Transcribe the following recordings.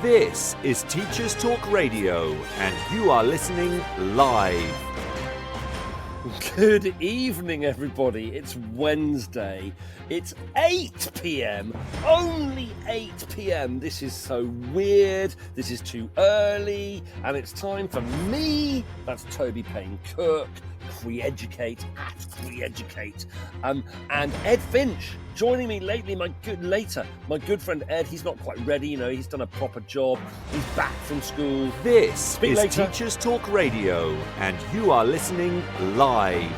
This is Teachers Talk Radio, and you are listening live. Good evening, everybody. It's Wednesday. It's 8 p.m. Only 8 p.m. This is so weird. This is too early. And it's time for me, that's Toby Payne Cook, Creeducate at Creeducate. And Ed Finch joining me lately, my good friend Ed. He's not quite ready, he's done a proper job. He's back from school. This is Teachers Talk Radio, and you are listening live.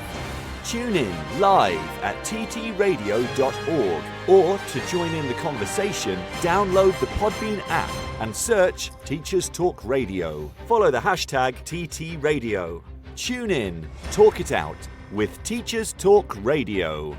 Tune in live at ttradio.org, or to join in the conversation, download the Podbean app and search Teachers Talk Radio. Follow the hashtag TTRadio. Tune in, talk it out with Teachers Talk Radio.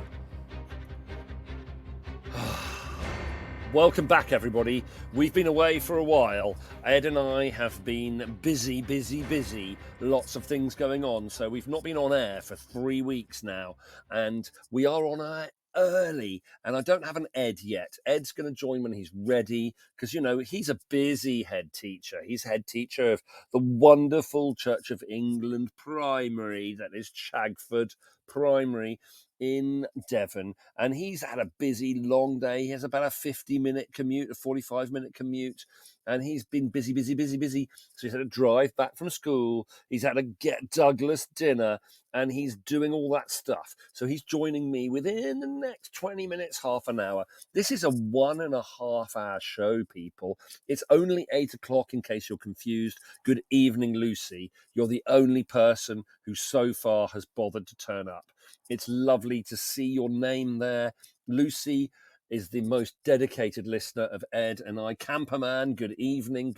Welcome back, everybody. We've been away for a while. Ed and I have been busy. Lots of things going on. So we've not been on air for 3 weeks now. And we are on air early. And I don't have an Ed yet. Ed's going to join when he's ready. Because, he's a busy head teacher. He's head teacher of the wonderful Church of England primary. That is Chagford Primary in Devon, and he's had a busy long day. He has about a 50-minute commute, a 45-minute commute, and he's been busy. So he's had to drive back from school, he's had to get Douglas dinner, and he's doing all that stuff. So he's joining me within the next 20 minutes, half an hour. This is a 1.5 hour show, people. It's only 8 o'clock in case you're confused. Good evening, Lucy. You're the only person who so far has bothered to turn up. It's lovely to see your name there. Lucy is the most dedicated listener of Ed and I. Camperman, good evening.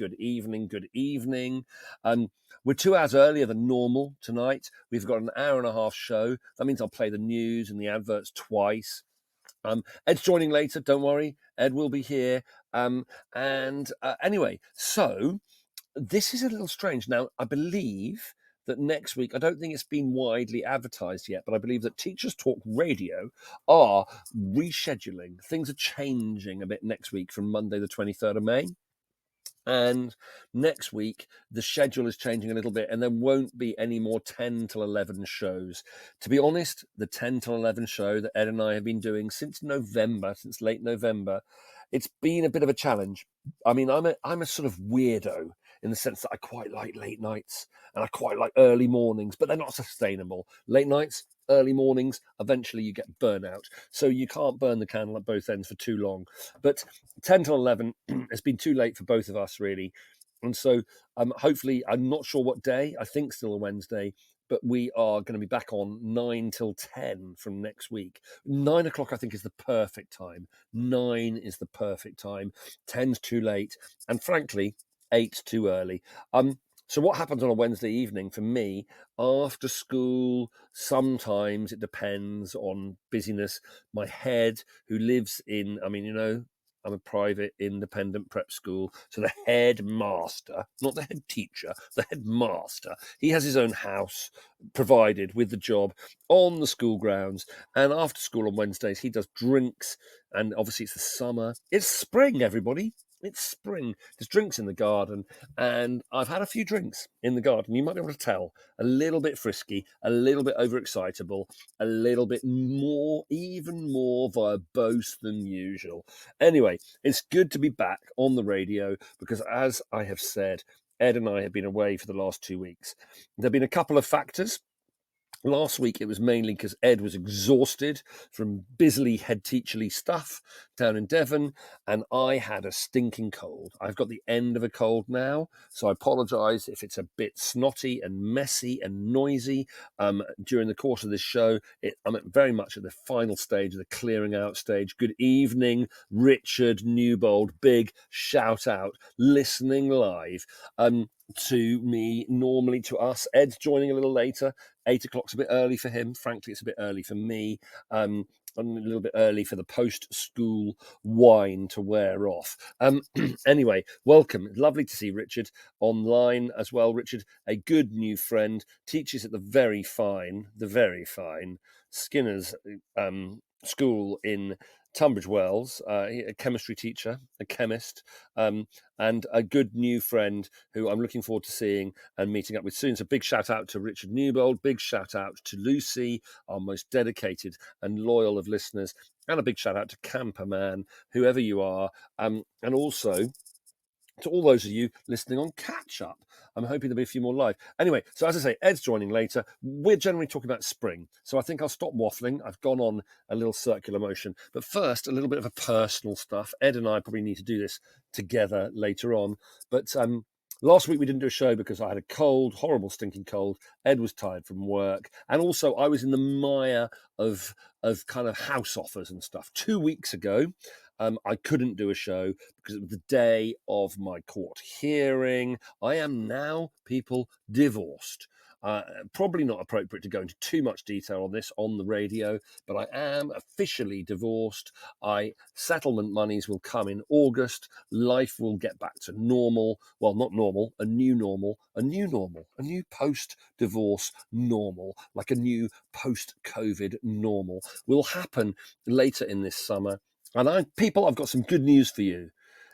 We're 2 hours earlier than normal tonight. We've got an 1.5 hour show. That means I'll play the news and the adverts twice. Ed's joining later, don't worry. Ed will be here. Anyway, so this is a little strange. Now, I believe that next week, I don't think it's been widely advertised yet, but I believe that Teachers Talk Radio are rescheduling. Things are changing a bit next week from Monday, the 23rd of May. And next week, the schedule is changing a little bit, and there won't be any more 10 till 11 shows. To be honest, the 10 till 11 show that Ed and I have been doing since late November, it's been a bit of a challenge. I mean, I'm a sort of weirdo in the sense that I quite like late nights and I quite like early mornings, but they're not sustainable. Late nights, early mornings, eventually you get burnout. So you can't burn the candle at both ends for too long. But 10 till 11 has been too late for both of us, really. And so hopefully, I'm not sure what day, I think still a Wednesday, but we are going to be back on 9 till 10 from next week. 9 o'clock, I think, is the perfect time. 9 is the perfect time. 10's too late. And frankly, 8's too early. So what happens on a Wednesday evening for me, after school, sometimes it depends on busyness. My head, who lives in, I'm a private independent prep school. So the headmaster, not the head teacher, the headmaster, he has his own house provided with the job on the school grounds. And after school on Wednesdays, he does drinks. And obviously it's the summer. It's spring, everybody. It's spring. There's drinks in the garden, and I've had a few drinks in the garden. You might be able to tell. A little bit frisky, a little bit overexcitable, a little bit more, even more verbose than usual. Anyway, it's good to be back on the radio because, as I have said, Ed and I have been away for the last 2 weeks. There have been a couple of factors. Last week, it was mainly because Ed was exhausted from busily head teacherly stuff down in Devon, and I had a stinking cold. I've got the end of a cold now, so I apologise if it's a bit snotty and messy and noisy during the course of this show. I'm very much at the final stage of the clearing out stage. Good evening, Richard Newbold. Big shout out, listening live. To me, normally to us. Ed's joining a little later. 8 o'clock's a bit early for him. Frankly, it's a bit early for me. I'm a little bit early for the post-school wine to wear off. Anyway, welcome. Lovely to see Richard online as well. Richard, a good new friend, teaches at the very fine Skinner's school in Tunbridge Wells, a chemistry teacher, a chemist, and a good new friend who I'm looking forward to seeing and meeting up with soon. So big shout out to Richard Newbold, big shout out to Lucy, our most dedicated and loyal of listeners, and a big shout out to Camperman, whoever you are, and also to all those of you listening on catch up. I'm hoping there'll be a few more live. Anyway, so as I say, Ed's joining later. We're generally talking about spring. So I think I'll stop waffling. I've gone on a little circular motion. But first, a little bit of a personal stuff. Ed and I probably need to do this together later on. But last week we didn't do a show because I had a cold, horrible stinking cold. Ed was tired from work. And also I was in the mire of kind of house offers and stuff. 2 weeks ago, I couldn't do a show because it was the day of my court hearing. I am now, people, divorced. Probably not appropriate to go into too much detail on this on the radio, but I am officially divorced. Settlement monies will come in August. Life will get back to normal. Well, not normal, a new normal, a new post-divorce normal, like a new post-COVID normal will happen later in this summer. And I've got some good news for you.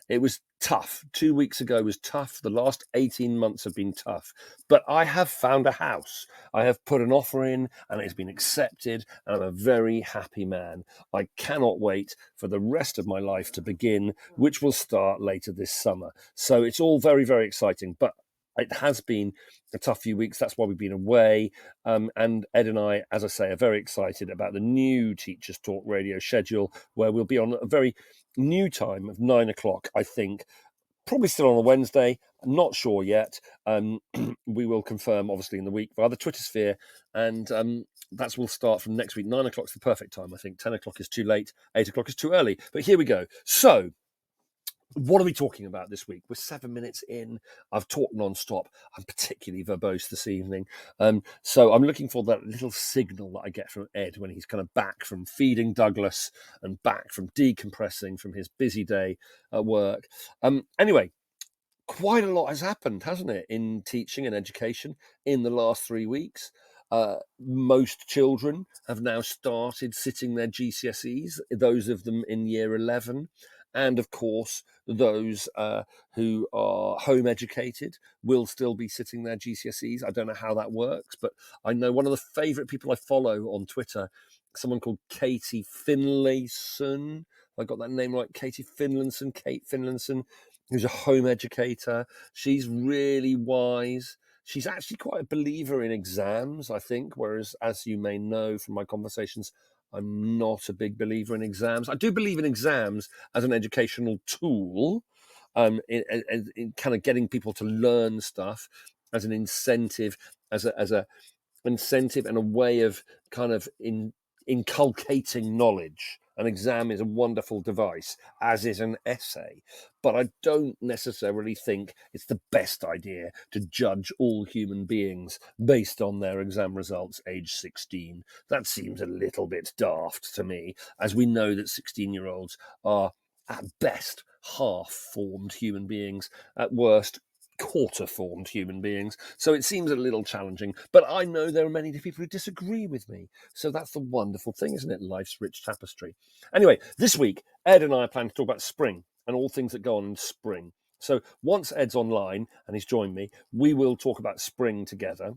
It was tough. 2 weeks ago was tough. The last 18 months have been tough. But I have found a house. I have put an offer in and it's been accepted. And I'm a very happy man. I cannot wait for the rest of my life to begin, which will start later this summer. So it's all very, very exciting. But it has been a tough few weeks. That's why we've been away. And Ed and I, as I say, are very excited about the new Teachers Talk radio schedule, where we'll be on a very new time of 9 o'clock, I think. Probably still on a Wednesday. I'm not sure yet. We will confirm, obviously, in the week via the Twitter sphere. And that will start from next week. 9 o'clock is the perfect time, I think. 10 o'clock is too late. 8 o'clock is too early. But here we go. So, what are we talking about this week? We're 7 minutes in. I've talked non-stop. I'm particularly verbose this evening. So I'm looking for that little signal that I get from Ed when he's kind of back from feeding Douglas and back from decompressing from his busy day at work. Anyway, quite a lot has happened, hasn't it, in teaching and education in the last 3 weeks. Most children have now started sitting their GCSEs, those of them in year 11. And of course, those who are home educated will still be sitting their GCSEs. I don't know how that works, but I know one of the favourite people I follow on Twitter, someone called Katie Finlayson. I got that name right, Kate Finlayson, who's a home educator. She's really wise. She's actually quite a believer in exams, I think, whereas, as you may know from my conversations, I'm not a big believer in exams. I do believe in exams as an educational tool, in kind of getting people to learn stuff as an incentive, as a incentive and a way of kind of inculcating knowledge. An exam is a wonderful device, as is an essay. But I don't necessarily think it's the best idea to judge all human beings based on their exam results age 16. That seems a little bit daft to me, as we know that 16-year-olds are, at best, half-formed human beings, at worst, quarter-formed human beings. So it seems a little challenging, but I know there are many people who disagree with me. So that's the wonderful thing, isn't it? Life's rich tapestry. Anyway, this week, Ed and I are planning to talk about spring and all things that go on in spring. So once Ed's online and he's joined me, we will talk about spring together.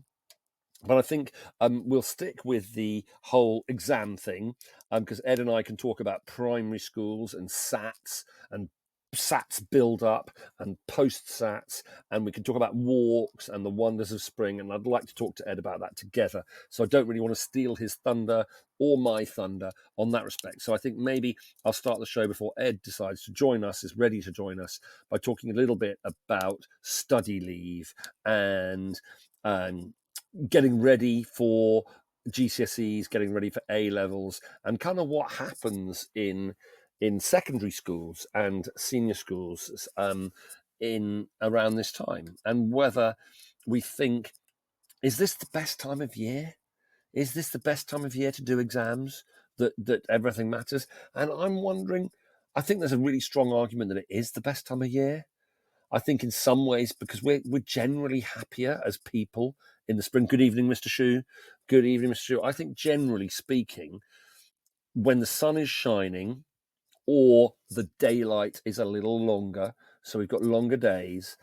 But I think we'll stick with the whole exam thing, because Ed and I can talk about primary schools and SATs and SATs build up and post SATs, and we can talk about walks and the wonders of spring. And I'd like to talk to Ed about that together. So I don't really want to steal his thunder or my thunder on that respect. So I think maybe I'll start the show before Ed decides to join us, is ready to join us, by talking a little bit about study leave and getting ready for GCSEs, getting ready for A levels, and kind of what happens in secondary schools and senior schools in around this time, and whether we think, is this the best time of year? Is this the best time of year to do exams? That everything matters? And I'm wondering, I think there's a really strong argument that it is the best time of year. I think in some ways, because we're generally happier as people in the spring. Good evening, Mr. Shu. Good evening, Mr. Shu. I think generally speaking, when the sun is shining or the daylight is a little longer, so we've got longer days,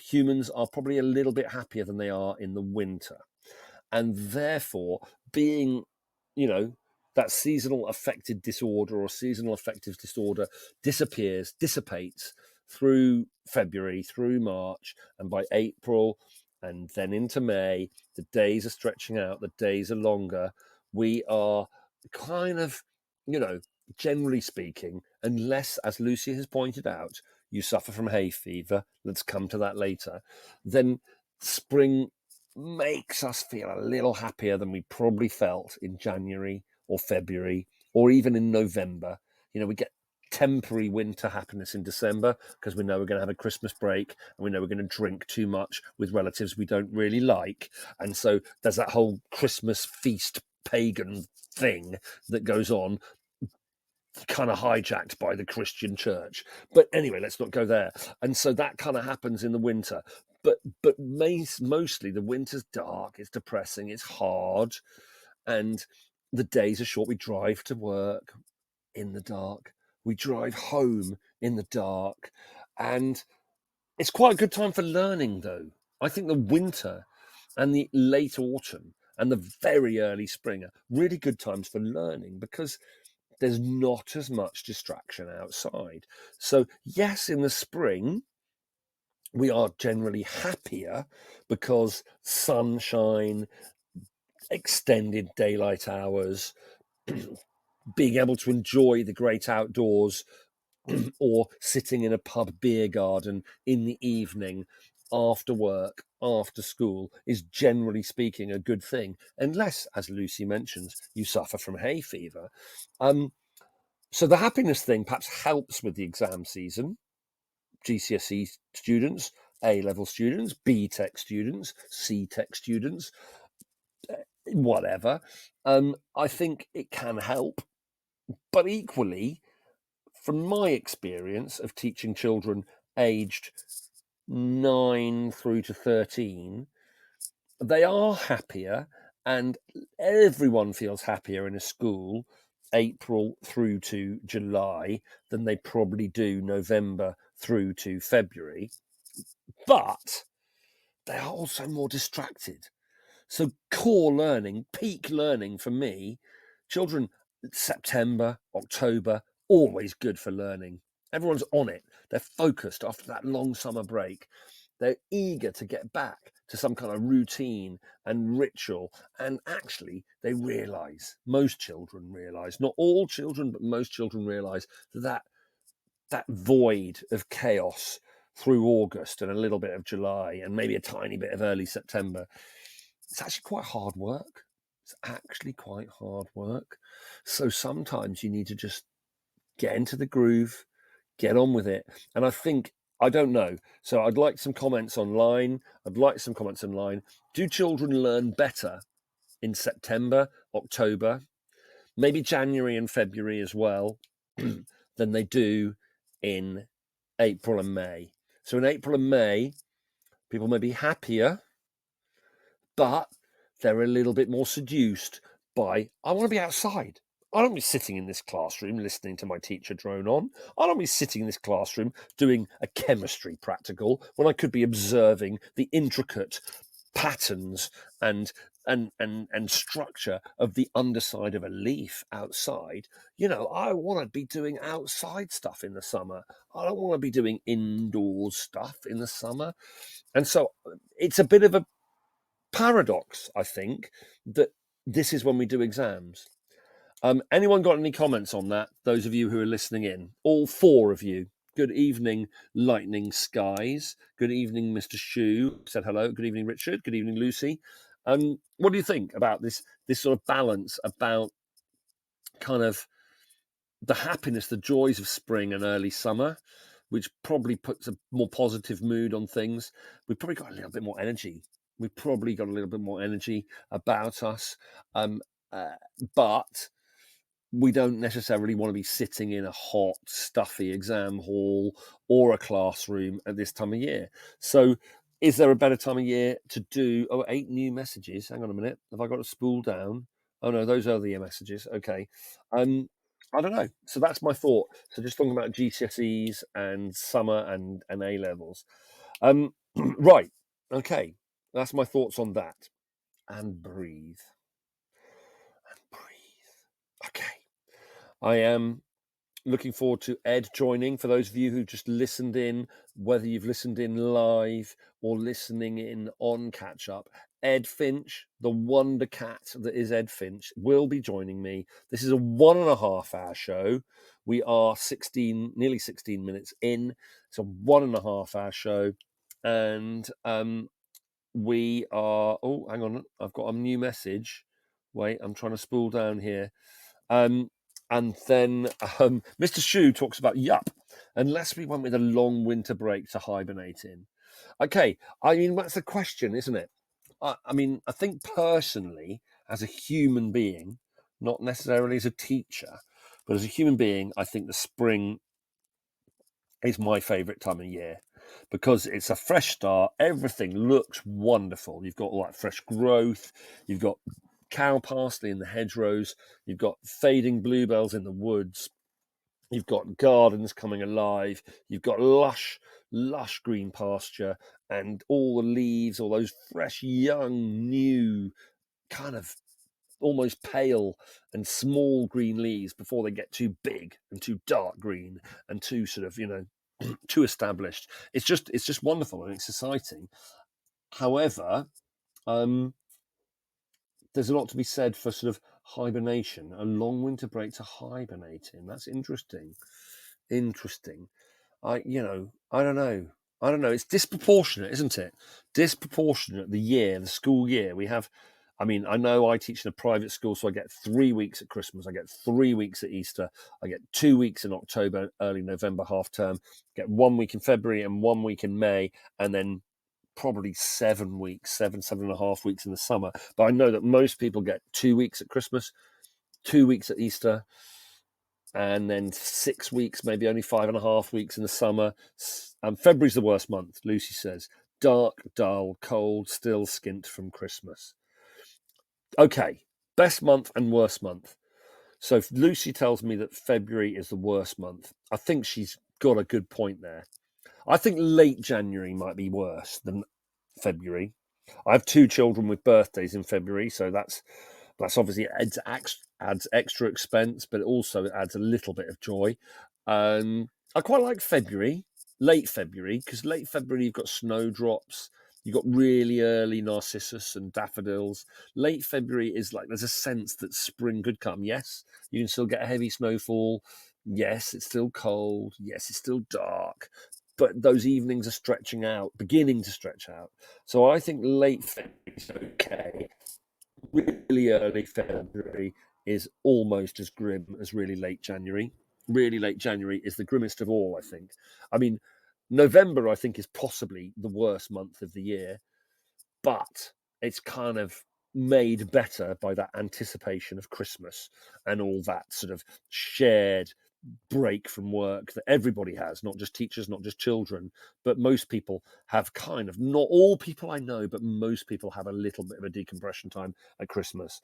humans are probably a little bit happier than they are in the winter. And therefore, being, that seasonal affective disorder or seasonal affective disorder dissipates through February, through March, and by April and then into May, the days are stretching out, the days are longer. We are kind of, generally speaking, unless, as Lucy has pointed out, you suffer from hay fever, let's come to that later, then spring makes us feel a little happier than we probably felt in January or February or even in November. We get temporary winter happiness in December because we know we're going to have a Christmas break and we know we're going to drink too much with relatives we don't really like. And so there's that whole Christmas feast pagan thing that goes on, kind of hijacked by the Christian church. But anyway, let's not go there. And so that kind of happens in the winter. But mostly the winter's dark, it's depressing, it's hard, and the days are short. We drive to work in the dark. We drive home in the dark. And it's quite a good time for learning, though. I think the winter and the late autumn and the very early spring are really good times for learning because there's not as much distraction outside. So, yes, in the spring, we are generally happier because sunshine, extended daylight hours, being able to enjoy the great outdoors, or sitting in a pub beer garden in the evening after work, after school, is generally speaking a good thing, unless, as Lucy mentions, you suffer from hay fever. So the happiness thing perhaps helps with the exam season. GCSE students, A-level students, B-Tech students, C-Tech students, whatever. I think it can help. But equally, from my experience of teaching children aged 9 through to 13, they are happier and everyone feels happier in a school April through to July than they probably do November through to February. But they are also more distracted. So core learning, peak learning for me, children, September, October, always good for learning. Everyone's on it. They're focused after that long summer break. They're eager to get back to some kind of routine and ritual. And actually, they realise, most children realise, not all children, but most children realise that void of chaos through August and a little bit of July and maybe a tiny bit of early September, it's actually quite hard work. It's actually quite hard work. So sometimes you need to just get into the groove, get on with it. And I don't know. So I'd like some comments online. Do children learn better in September, October, maybe January and February as well, than they do in April and May? So in April and May, people may be happier, but they're a little bit more seduced by, I want to be outside. I don't want to be sitting in this classroom listening to my teacher drone on. I don't want to be sitting in this classroom doing a chemistry practical when I could be observing the intricate patterns and structure of the underside of a leaf outside. I want to be doing outside stuff in the summer. I don't want to be doing indoors stuff in the summer. And so it's a bit of a paradox, I think, that this is when we do exams. Anyone got any comments on that? Those of you who are listening in, all four of you. Good evening, Lightning Skies. Good evening, Mr. Shue. Said hello. Good evening, Richard. Good evening, Lucy. What do you think about this sort of balance about kind of the happiness, the joys of spring and early summer, which probably puts a more positive mood on things? We've probably got a little bit more energy. We've probably got a little bit more energy about us. But we don't necessarily want to be sitting in a hot, stuffy exam hall or a classroom at this time of year. So is there a better time of year to do 8 new messages? Hang on a minute. Have I got to spool down? Oh no, those are the messages. Okay. I don't know. So that's my thought. So just talking about GCSEs and summer and A levels. Right. Okay. That's my thoughts on that. And breathe. And breathe. Okay. I am looking forward to Ed joining. For those of you who just listened in, whether you've listened in live or listening in on catch up, Ed Finch, the wonder cat that is Ed Finch, will be joining me. This is a 1.5 hour show. We are nearly 16 minutes in. It's a 1.5 hour show. And we are, oh, hang on, I've got a new message. Wait, I'm trying to spool down here. And then Mr. Shu talks about yup, unless we went with a long winter break to hibernate in. Okay, I mean, that's a question, isn't it? I mean, I think personally, as a human being, not necessarily as a teacher, but as a human being, I think the spring is my favourite time of year because it's a fresh start. Everything looks wonderful. You've got like fresh growth. You've got cow parsley in the hedgerows. You've got fading bluebells in the woods. You've got gardens coming alive. You've got lush green pasture and all the leaves, all those fresh, young, new, kind of almost pale and small green leaves before they get too big and too dark green and too sort of, too established. It's just wonderful and it's exciting. However, there's a lot to be said for sort of hibernation, a long winter break to hibernate in. That's interesting. I don't know. It's disproportionate, isn't it? Disproportionate, the school year. I know I teach in a private school, so I get 3 weeks at Christmas, I get 3 weeks at Easter, I get 2 weeks in October, early November half term, get 1 week in February and 1 week in May, and then probably 7 weeks, 7.5 weeks in the summer. But I know that most people get 2 weeks at Christmas, 2 weeks at Easter, and then 6 weeks, maybe only 5.5 weeks in the summer. February's the worst month, Lucy says. Dark, dull, cold, still skint from Christmas. Okay, best month and worst month. So if Lucy tells me that February is the worst month, I think she's got a good point there. I think late January might be worse than February. I have 2 children with birthdays in February, so that's obviously adds extra expense, but it also adds a little bit of joy. I quite like late February, because late February you've got snowdrops, you've got really early narcissus and daffodils. Late February is like there's a sense that spring could come. Yes, you can still get a heavy snowfall. Yes, it's still cold. Yes, it's still dark. But those evenings are beginning to stretch out. So I think late February is okay. Really early February is almost as grim as really late January. Really late January is the grimmest of all, I think. I mean, November, I think, is possibly the worst month of the year, but it's kind of made better by that anticipation of Christmas and all that sort of shared break from work that everybody has, not just teachers, not just children, but most people have kind of, not all people I know, but most people have a little bit of a decompression time at Christmas.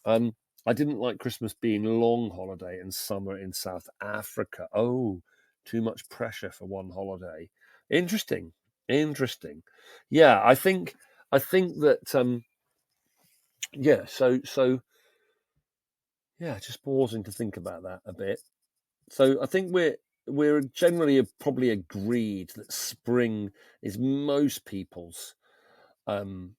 I didn't like Christmas being long holiday and summer in South Africa. Oh, too much pressure for one holiday. Interesting. Yeah, I think that yeah, so yeah, just pausing to think about that a bit. So I think we're generally probably agreed that spring is most people's one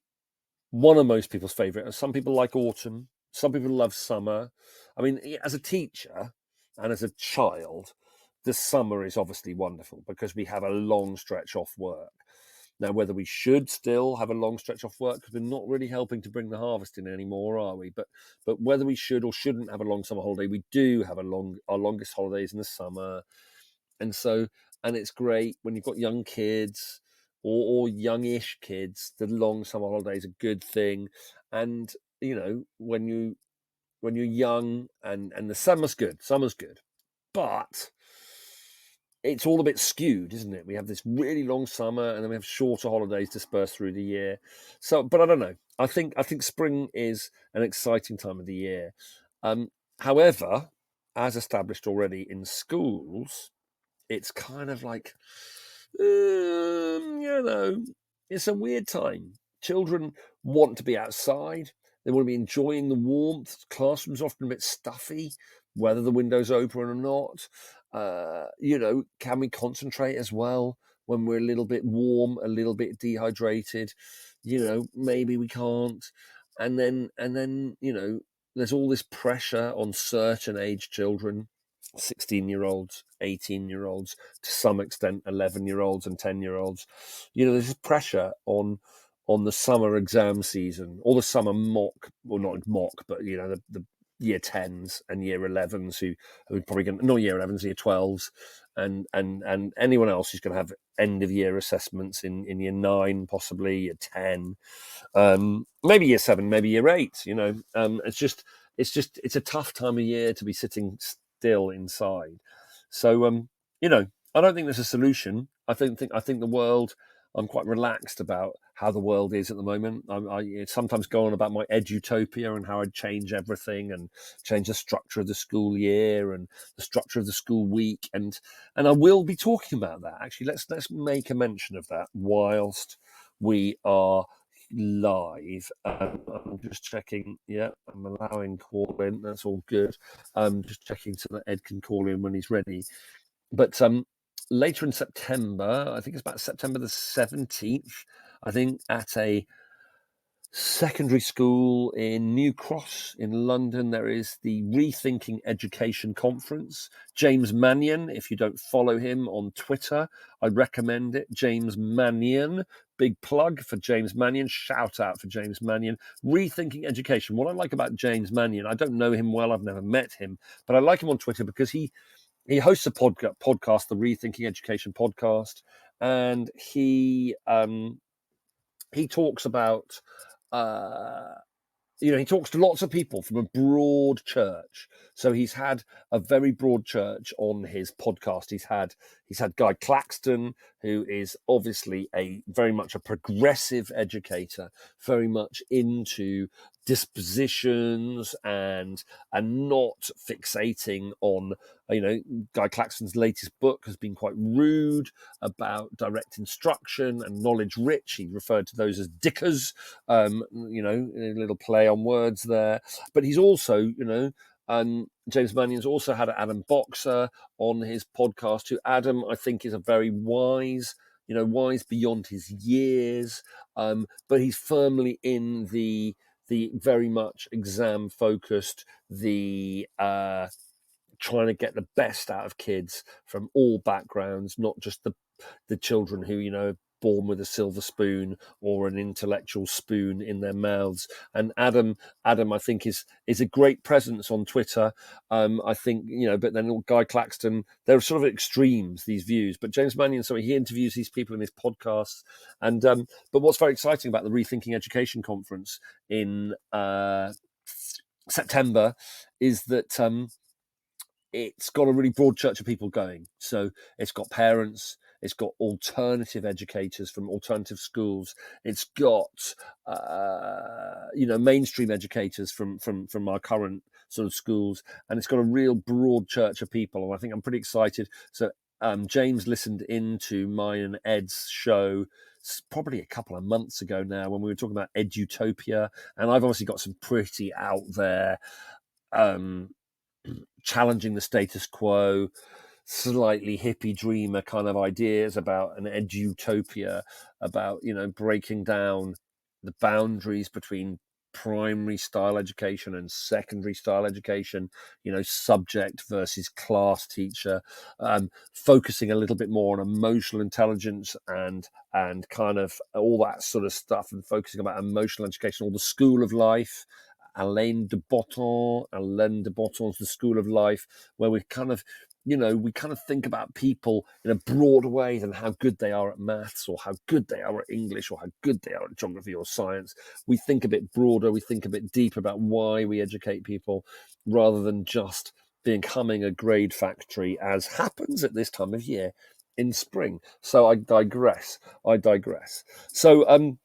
of most people's favourite. Some people like autumn. Some people love summer. I mean, as a teacher and as a child, the summer is obviously wonderful because we have a long stretch off work. Now, whether we should still have a long stretch off work, because we're not really helping to bring the harvest in anymore, are we? But whether we should or shouldn't have a long summer holiday, we do have our longest holidays in the summer. And it's great when you've got young kids or youngish kids. The long summer holiday is a good thing, and when you're young and the summer's good, but it's all a bit skewed, isn't it? We have this really long summer and then we have shorter holidays dispersed through the year. So, but I don't know. I think spring is an exciting time of the year. However, as established already in schools, it's kind of like, it's a weird time. Children want to be outside. They want to be enjoying the warmth. Classrooms are often a bit stuffy, whether the window's open or not. Can we concentrate as well when we're a little bit warm, a little bit dehydrated? Maybe we can't. And then, there's all this pressure on certain age children, 16-year-olds, 18-year-olds, to some extent 11-year-olds and 10-year-olds. There's this pressure on the summer exam season, or the summer mock, well, not mock, but the year 10s and year 11s who are probably going to, not year 11s, year 12s, and anyone else who's going to have end of year assessments in year 9, possibly year 10, maybe year 7, maybe year 8. It's a tough time of year to be sitting still inside. So I don't think there's a solution. I think the world. I'm quite relaxed about how the world is at the moment. I sometimes go on about my edutopia and how I'd change everything and change the structure of the school year and the structure of the school week, and I will be talking about that. Actually, let's make a mention of that whilst we are live. I'm just checking. Yeah, I'm allowing call in. That's all good. I'm just checking so that Ed can call in when he's ready. But later in September, I think it's about September the 17th, I think, at a secondary school in New Cross in London, there is the Rethinking Education Conference. James Mannion, if you don't follow him on Twitter, I recommend it. James Mannion, big plug for James Mannion, shout out for James Mannion. Rethinking Education. What I like about James Mannion, I don't know him well, I've never met him, but I like him on Twitter because he hosts a podcast, the Rethinking Education podcast, and he talks about he talks to lots of people from a broad church. So he's had a very broad church on his podcast. He's had Guy Claxton, who is obviously very much a progressive educator, very much into dispositions and not fixating on, Guy Claxton's latest book has been quite rude about direct instruction and knowledge rich. He referred to those as dickers, a little play on words there. But he's also, James Mannion's also had Adam Boxer on his podcast, who Adam, I think, is a very wise, wise beyond his years, but he's firmly in the very much exam focused, trying to get the best out of kids from all backgrounds, not just the children who, born with a silver spoon or an intellectual spoon in their mouths. And Adam, I think is a great presence on Twitter. I think, but then Guy Claxton, they're sort of extremes, these views. But James Mannion, he interviews these people in his podcasts. And but what's very exciting about the Rethinking Education Conference in September is that it's got a really broad church of people going. So it's got parents, it's got alternative educators from alternative schools, it's got mainstream educators from our current sort of schools, and it's got a real broad church of people. And I think I'm pretty excited. So James listened into mine and Ed's show probably a couple of months ago now when we were talking about edutopia, and I've obviously got some pretty out there challenging the status quo, slightly hippie dreamer kind of ideas about an edutopia, about breaking down the boundaries between primary style education and secondary style education, subject versus class teacher, focusing a little bit more on emotional intelligence and kind of all that sort of stuff, and focusing about emotional education, or the school of life. Alain de Botton's The School of Life, where we kind of think about people in a broader way than how good they are at maths, or how good they are at English, or how good they are at geography or science. We think a bit broader, we think a bit deeper about why we educate people, rather than just becoming a grade factory, as happens at this time of year in spring. So I digress. So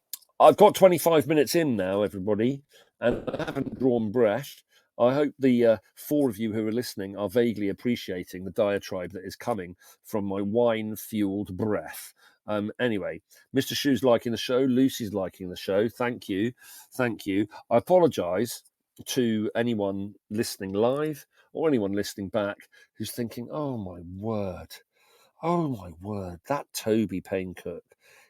I've got 25 minutes in now, everybody, and I haven't drawn breath. I hope the 4 of you who are listening are vaguely appreciating the diatribe that is coming from my wine-fueled breath. Anyway, Mr. Shoe's liking the show. Lucy's liking the show. Thank you. Thank you. I apologise to anyone listening live or anyone listening back who's thinking, oh my word, that Toby Paincook,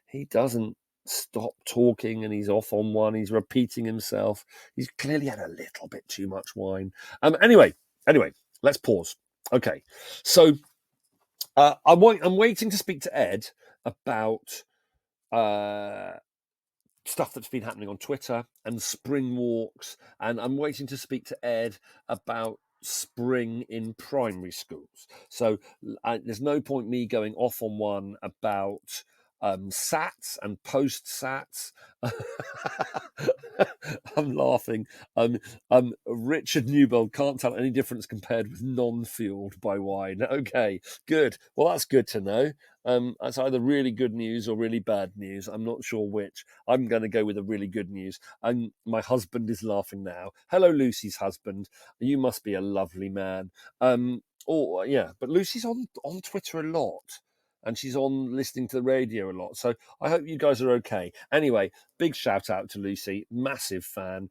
he doesn't stop talking and he's off on one, he's repeating himself, he's clearly had a little bit too much wine. Anyway, let's pause. Okay, so I'm waiting to speak to Ed about stuff that's been happening on Twitter and spring walks, and I'm waiting to speak to Ed about spring in primary schools. So there's no point me going off on one about SATs and post-SATs. I'm laughing. Richard Newbold can't tell any difference compared with non-fueled by wine. Okay, good. Well, that's good to know. That's either really good news or really bad news. I'm not sure which. I'm going to go with the really good news. And my husband is laughing now. Hello, Lucy's husband. You must be a lovely man. But Lucy's on Twitter a lot. And she's on listening to the radio a lot. So I hope you guys are okay. Anyway, big shout out to Lucy. Massive fan.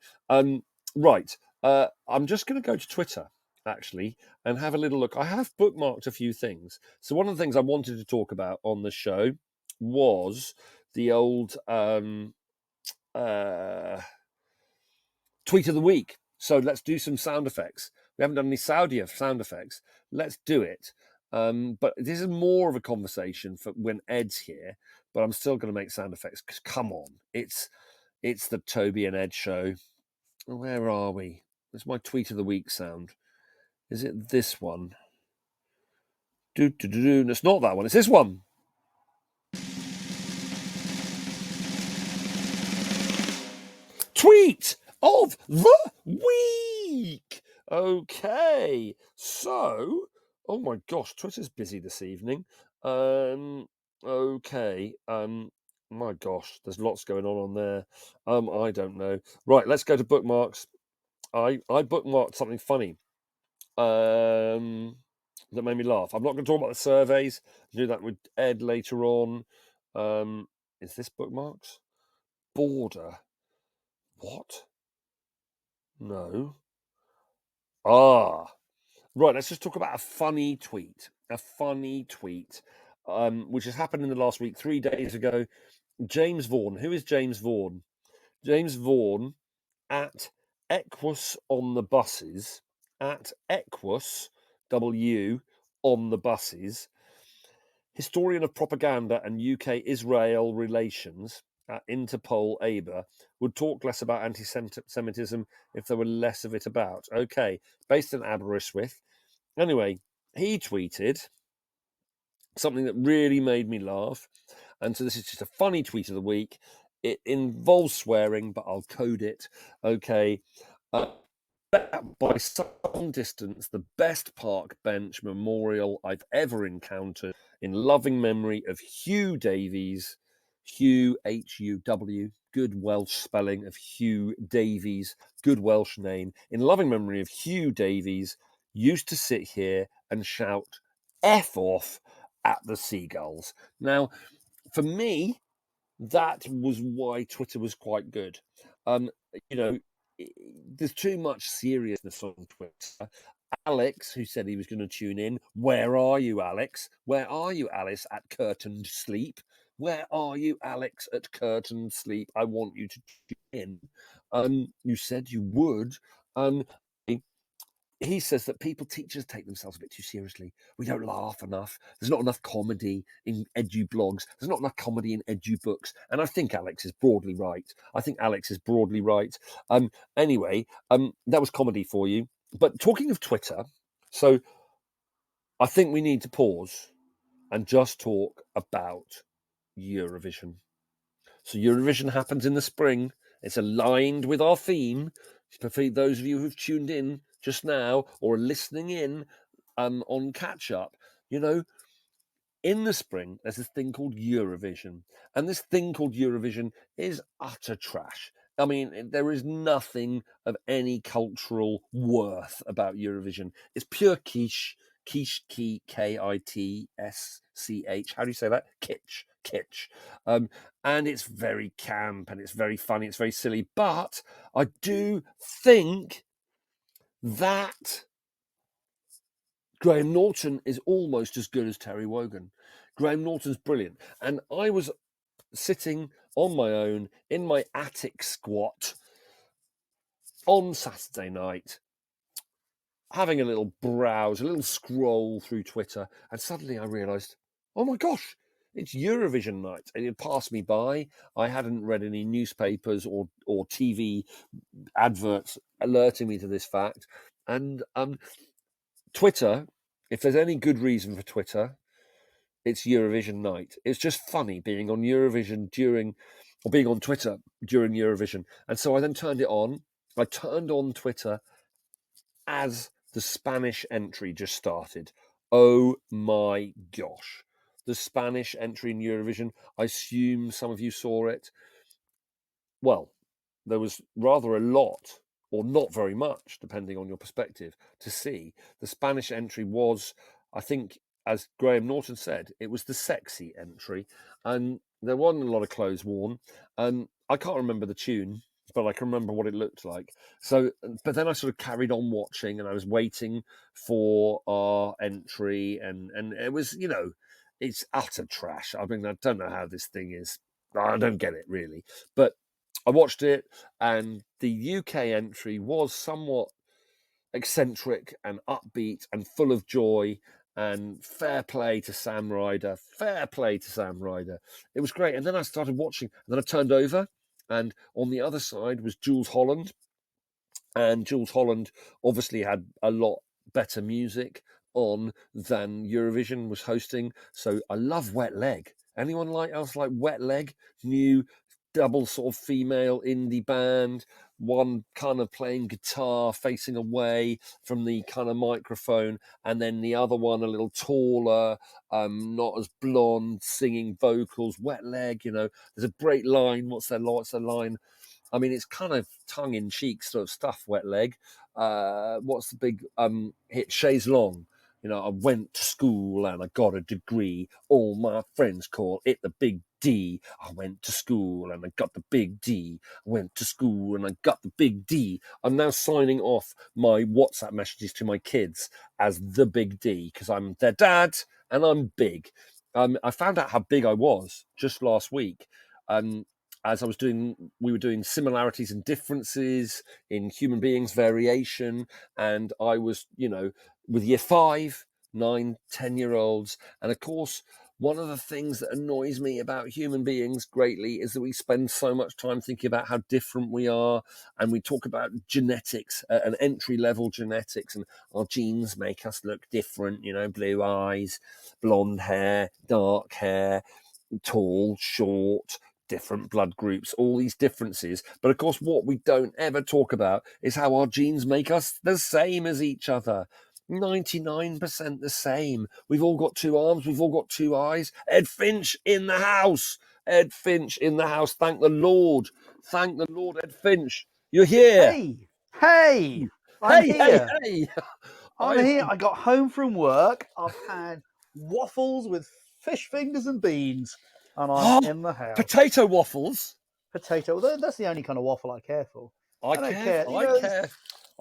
Right. I'm just going to go to Twitter, actually, and have a little look. I have bookmarked a few things. So one of the things I wanted to talk about on the show was the old tweet of the week. So let's do some sound effects. We haven't done any Saudi sound effects. Let's do it. But this is more of a conversation for when Ed's here. But I'm still going to make sound effects because come on, it's the Toby and Ed show. Where are we? Where's my tweet of the week sound? Is it this one? It's not that one. It's this one. Tweet of the week. Okay, so oh my gosh, Twitter's busy this evening. Okay. My gosh, there's lots going on there. I don't know. Right, let's go to bookmarks. I bookmarked something funny. That made me laugh. I'm not going to talk about the surveys. I'll do that with Ed later on. Is this bookmarks? Border. What? No. Right, let's just talk about a funny tweet. Which has happened in the last week, 3 days ago. James Vaughan. Who is James Vaughan? James Vaughan at Equus on the buses, at Equus, W, on the buses, historian of propaganda and UK-Israel relations at Interpol ABA, would talk less about anti-Semitism if there were less of it about. Okay, based in Aberystwyth. Anyway, he tweeted something that really made me laugh. And so this is just a funny tweet of the week. It involves swearing, but I'll code it. Okay. By some distance, the best park bench memorial I've ever encountered, in loving memory of Hugh Davies. Hugh, H-U-W, good Welsh spelling of Hugh Davies, good Welsh name. In loving memory of Hugh Davies, used to sit here and shout F off at the seagulls. Now, for me, that was why Twitter was quite good. There's too much seriousness on Twitter. Alex, who said he was going to tune in, where are you, Alex? Where are you, Alice, at curtained sleep? Where are you, Alex, at curtained sleep? I want you to tune in. You said you would. He says that teachers take themselves a bit too seriously. We don't laugh enough. There's not enough comedy in edu blogs. There's not enough comedy in edu books. And I think Alex is broadly right. Anyway, that was comedy for you. But talking of Twitter, so I think we need to pause and just talk about Eurovision. So Eurovision happens in the spring. It's aligned with our theme. For those of you who've tuned in just now or are listening in on catch up, in the spring, there's this thing called Eurovision. And this thing called Eurovision is utter trash. I mean, there is nothing of any cultural worth about Eurovision. It's pure quiche, Kitsch. How do you say that? Kitsch. And it's very camp and it's very funny. It's very silly. But I do think that Graham Norton is almost as good as Terry Wogan. Graham Norton's brilliant. And I was sitting on my own in my attic squat on Saturday night, having a little browse, a little scroll through Twitter, and suddenly I realised, oh my gosh, it's Eurovision night. And it passed me by. I hadn't read any newspapers or TV adverts alerting me to this fact. And Twitter, if there's any good reason for Twitter, it's Eurovision night. It's just funny being on Eurovision being on Twitter during Eurovision. And so I then turned it on. I turned on Twitter as the Spanish entry just started. Oh my gosh. The Spanish entry in Eurovision. I assume some of you saw it. Well, there was rather a lot, or not very much, depending on your perspective, to see. The Spanish entry was, I think, as Graham Norton said, it was the sexy entry. And there wasn't a lot of clothes worn. And I can't remember the tune, but I can remember what it looked like. So, but then I sort of carried on watching and I was waiting for our entry. And it was, it's utter trash. I mean, I don't know how this thing is. I don't get it really. But I watched it, and the UK entry was somewhat eccentric and upbeat and full of joy. And fair play to Sam Ryder. Fair play to Sam Ryder. It was great. And then I started watching, and then I turned over, and on the other side was Jules Holland. And Jules Holland obviously had a lot better music on than Eurovision was hosting. So I love Wet Leg. Anyone else like Wet Leg? New double sort of female indie band, one kind of playing guitar facing away from the kind of microphone, and then the other one a little taller, not as blonde, singing vocals. Wet Leg, there's a great line. What's their line? I mean, it's kind of tongue-in-cheek sort of stuff, Wet Leg. What's the big hit? Chaise Long. I went to school and I got a degree. All my friends call it the big D. I went to school and I got the big D. I went to school and I got the big D. I'm now signing off my WhatsApp messages to my kids as the big D because I'm their dad and I'm big. I found out how big I was just last week. As we were doing similarities and differences in human beings, variation, and I was, with year 5, 9, 10-year-olds. And of course, one of the things that annoys me about human beings greatly is that we spend so much time thinking about how different we are. And we talk about genetics, and entry-level genetics, and our genes make us look different, blue eyes, blonde hair, dark hair, tall, short, different blood groups, all these differences. But of course, what we don't ever talk about is how our genes make us the same as each other. 99% the same. We've all got 2 arms. We've all got 2 eyes. Ed Finch in the house. Ed Finch in the house. Thank the Lord. Thank the Lord, Ed Finch. You're here. Hey, I'm here. Hey. I'm here. I got home from work. I've had waffles with fish fingers and beans, and I'm in the house. Potato waffles. Potato. That's the only kind of waffle I care for. I don't care.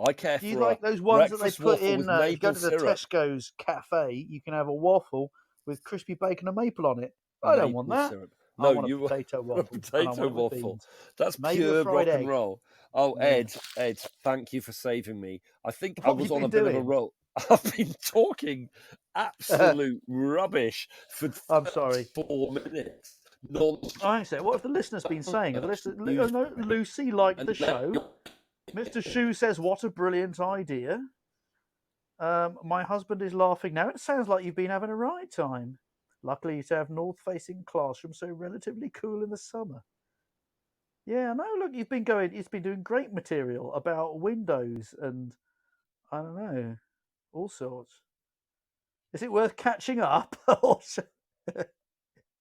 I care do you for like those ones that they put in? If you go to the syrup. Tesco's cafe, you can have a waffle with crispy bacon and maple on it. I don't want that. Syrup. No, I want a potato waffle. Potato waffle. That's maybe pure rock and egg. roll. Oh, yeah. Ed, thank you for saving me. I think I was on a bit of a roll. I've been talking absolute rubbish for I'm sorry. 4 minutes. I say, what have the listeners been saying? Lucy liked the show. Mr. Shue says, what a brilliant idea. My husband is laughing now. It sounds like you've been having a right time. Luckily, you have north-facing classrooms, so relatively cool in the summer. Yeah, no, look, it's been doing great material about windows and, I don't know, all sorts. Is it worth catching up?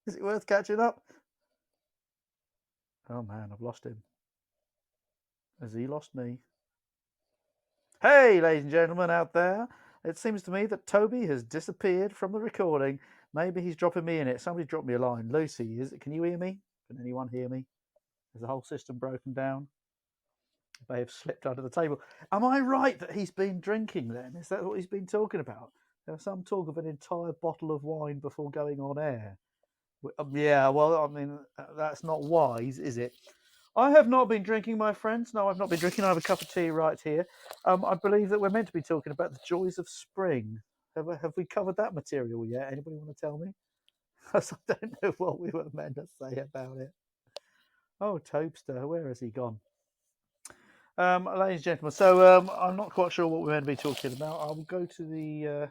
Is it worth catching up? Oh man, I've lost him. Has he lost me? Hey, ladies and gentlemen out there. It seems to me that Toby has disappeared from the recording. Maybe he's dropping me in it. Somebody drop me a line. Lucy, can you hear me? Can anyone hear me? Is the whole system broken down? They have slipped under the table. Am I right that he's been drinking then? Is that what he's been talking about? There was some talk of an entire bottle of wine before going on air. Yeah, well, I mean, that's not wise, is it? I have not been drinking, my friends. No, I've not been drinking. I have a cup of tea right here. I believe that we're meant to be talking about the joys of spring. Have we covered that material yet? Anybody want to tell me? Because I don't know what we were meant to say about it. Oh, Tobster, where has he gone? Ladies and gentlemen, so I'm not quite sure what we're meant to be talking about. I will go to the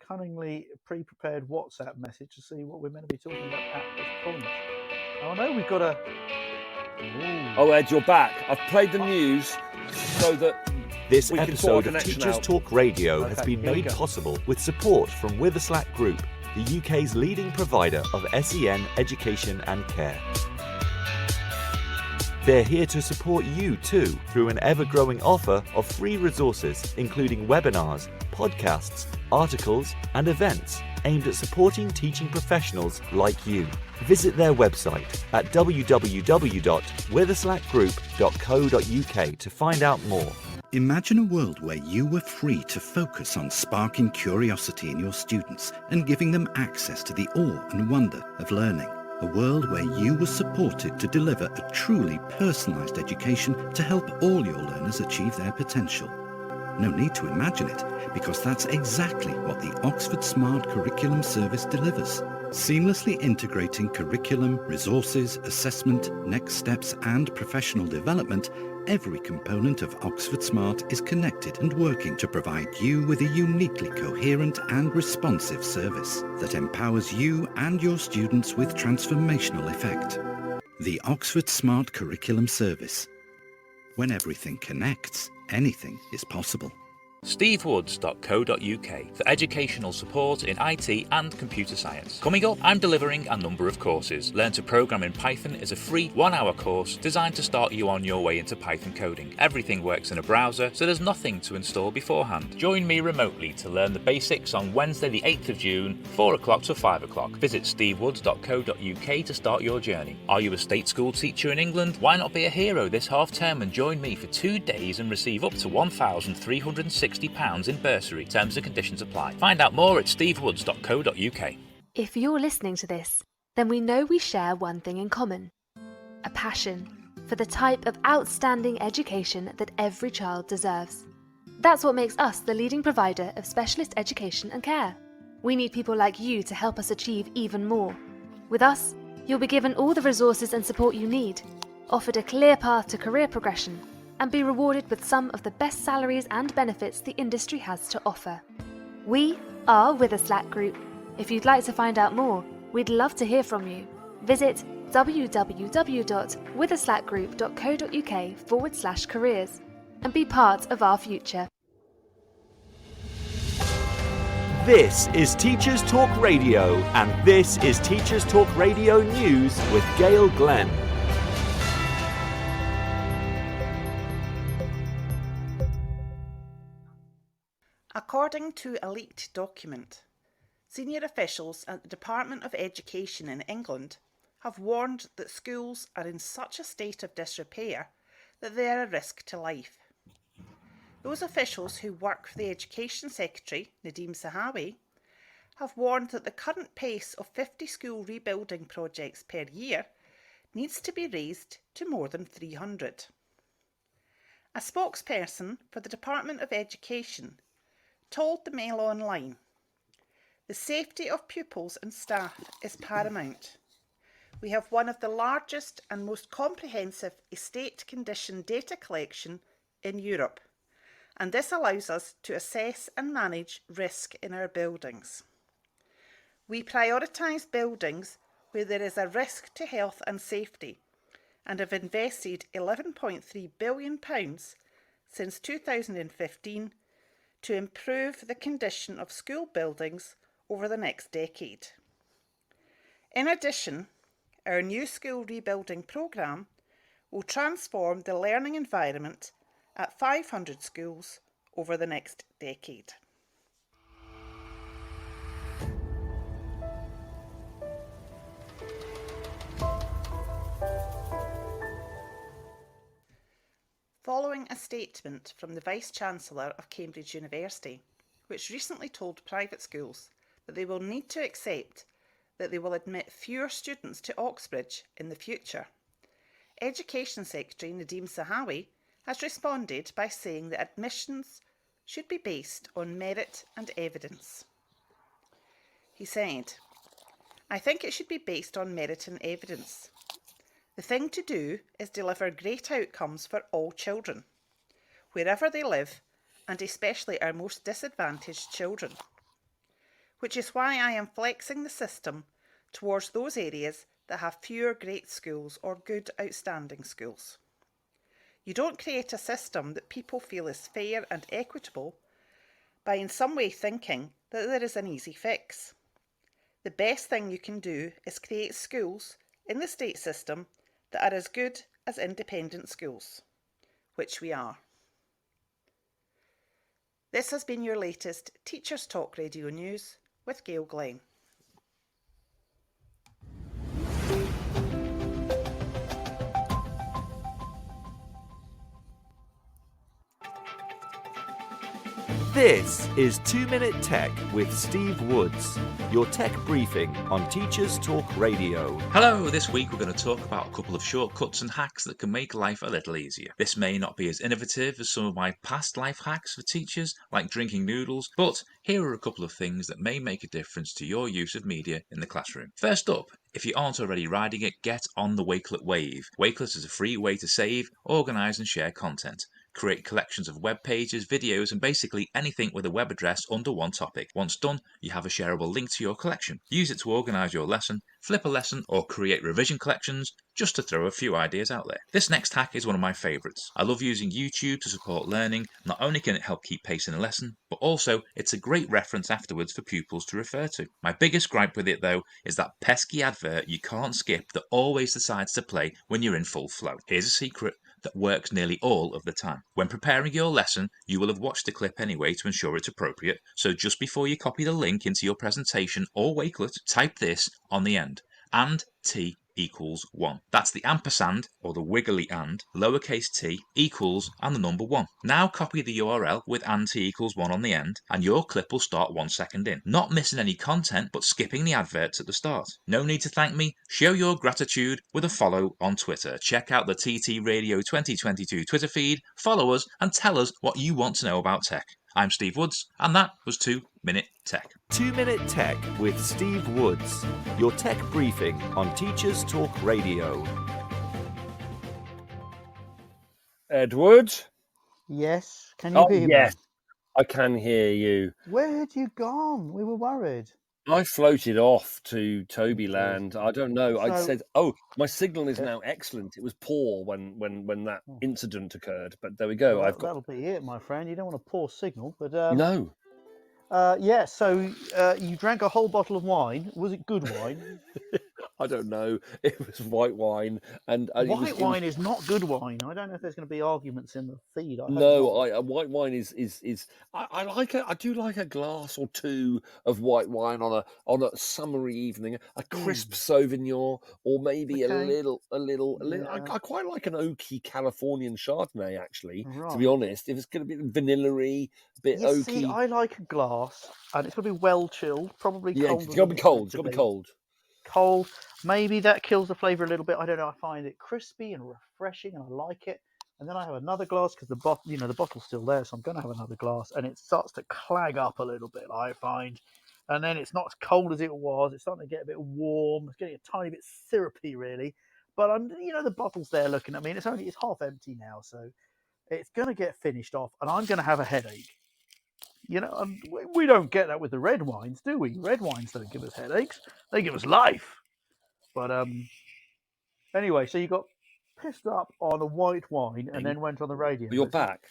cunningly pre-prepared WhatsApp message to see what we're meant to be talking about at this point. Oh no, we've got a... Ooh. Oh, Ed, you're back. I've played the news so that This we can sort episode our of connection Teachers out. Talk Radio has Okay, been here we made go. possible with support from Witherslack Group, the UK's leading provider of SEN education and care. They're here to support you too through an ever-growing offer of free resources, including webinars, podcasts, articles, and events aimed at supporting teaching professionals like you. Visit their website at www.witherslackgroup.co.uk to find out more. Imagine a world where you were free to focus on sparking curiosity in your students and giving them access to the awe and wonder of learning. A world where you were supported to deliver a truly personalised education to help all your learners achieve their potential. No need to imagine it, because that's exactly what the Oxford Smart Curriculum Service delivers. Seamlessly integrating curriculum, resources, assessment, next steps and professional development, every component of Oxford Smart is connected and working to provide you with a uniquely coherent and responsive service that empowers you and your students with transformational effect. The Oxford Smart Curriculum Service. When everything connects, anything is possible. stevewoods.co.uk for educational support in IT and computer science. Coming up, I'm delivering a number of courses. Learn to Program in Python is a free 1-hour course designed to start you on your way into Python coding. Everything works in a browser, so there's nothing to install beforehand. Join me remotely to learn the basics on Wednesday the 8th of June, 4 o'clock to 5 o'clock. Visit stevewoods.co.uk to start your journey. Are you a state school teacher in England? Why not be a hero this half term and join me for 2 days and receive up to £1,360 in bursary. Terms and conditions apply. Find out more at stevewoods.co.uk. If you're listening to this, then we know we share one thing in common: a passion for the type of outstanding education that every child deserves. That's what makes us the leading provider of specialist education and care. We need people like you to help us achieve even more. With us, you'll be given all the resources and support you need, offered a clear path to career progression, and be rewarded with some of the best salaries and benefits the industry has to offer. We are Witherslack Group. If you'd like to find out more, we'd love to hear from you. Visit www.witherslackgroup.co.uk/careers and be part of our future. This is Teachers Talk Radio, and this is Teachers Talk Radio News with Gail Glenn. According to a leaked document, senior officials at the Department of Education in England have warned that schools are in such a state of disrepair that they are a risk to life. Those officials who work for the Education Secretary, Nadeem Sahawi, have warned that the current pace of 50 school rebuilding projects per year needs to be raised to more than 300. A spokesperson for the Department of Education told the Mail Online, "The safety of pupils and staff is paramount. We have one of the largest and most comprehensive estate condition data collection in Europe, and this allows us to assess and manage risk in our buildings. We prioritise buildings where there is a risk to health and safety and have invested £11.3 billion since 2015 to improve the condition of school buildings over the next decade." In addition, our new school rebuilding programme will transform the learning environment at 500 schools over the next decade. Following a statement from the Vice-Chancellor of Cambridge University, which recently told private schools that they will need to accept that they will admit fewer students to Oxbridge in the future, Education Secretary Nadeem Sahawi has responded by saying that admissions should be based on merit and evidence. He said, "I think it should be based on merit and evidence. The thing to do is deliver great outcomes for all children, wherever they live, and especially our most disadvantaged children, which is why I am flexing the system towards those areas that have fewer great schools or good outstanding schools. You don't create a system that people feel is fair and equitable by in some way thinking that there is an easy fix. The best thing you can do is create schools in the state system that are as good as independent schools, which we are." This has been your latest Teachers Talk Radio News with Gail Glenn. This is 2 Minute Tech with Steve Woods, your tech briefing on Teachers Talk Radio. Hello, this week we're going to talk about a couple of shortcuts and hacks that can make life a little easier. This may not be as innovative as some of my past life hacks for teachers, like drinking noodles, but here are a couple of things that may make a difference to your use of media in the classroom. First up, if you aren't already riding it, get on the Wakelet wave. Wakelet is a free way to save, organise and share content. Create collections of web pages, videos, and basically anything with a web address under one topic. Once done, you have a shareable link to your collection. Use it to organise your lesson, flip a lesson, or create revision collections, just to throw a few ideas out there. This next hack is one of my favourites. I love using YouTube to support learning. Not only can it help keep pace in a lesson, but also it's a great reference afterwards for pupils to refer to. My biggest gripe with it though is that pesky advert you can't skip that always decides to play when you're in full flow. Here's a secret that works nearly all of the time. When preparing your lesson, you will have watched the clip anyway to ensure it's appropriate, so just before you copy the link into your presentation or Wakelet, type this on the end, and t equals 1. That's the ampersand, or the wiggly and, lowercase t, equals, and the number 1. Now copy the URL with and t equals 1 on the end, and your clip will start 1 second in. Not missing any content, but skipping the adverts at the start. No need to thank me. Show your gratitude with a follow on Twitter. Check out the TT Radio 2022 Twitter feed, follow us, and tell us what you want to know about tech. I'm Steve Woods, and that was 2 Minute Tech. 2 Minute Tech with Steve Woods, your tech briefing on Teachers Talk Radio. Edward? Yes, can you hear yes, me? I can hear you. Where had you gone? We were worried. I floated off to Toby land. I don't know. I So- said, "Oh, my signal is now excellent." It was poor when that incident occurred, but there we go. Well, I've got that'll be it, my friend. You don't want a poor signal, but no. yeah. So you drank a whole bottle of wine. Was it good wine? I don't know. It was white wine, and White wine is not good wine. I don't know if there's going to be arguments in the feed. I hope No, not. white wine is I like it. I do like a glass or two of white wine on a summery evening, a crisp Sauvignon, or maybe a Okay. little. Yeah. I quite like an oaky Californian Chardonnay, actually. To be Right. honest, if it's going to be vanilla-y, a bit You oaky. see, I like a glass, and it's going to be well chilled, probably Yeah, cold. it's got to be cold. It's got to be cold. Cold. Maybe that kills the flavour a little bit. I don't know. I find it crispy and refreshing, and I like it. And then I have another glass because the bottle's still there, so I'm going to have another glass, and it starts to clag up a little bit, I find. And then it's not as cold as it was. It's starting to get a bit warm. It's getting a tiny bit syrupy, really. But the bottle's there looking at me, and it's half empty now, so it's going to get finished off, and I'm going to have a headache. And we don't get that with the red wines, do we? Red wines don't give us headaches; they give us life. But anyway, so you got pissed up on a white wine and then went on the radio. You're back.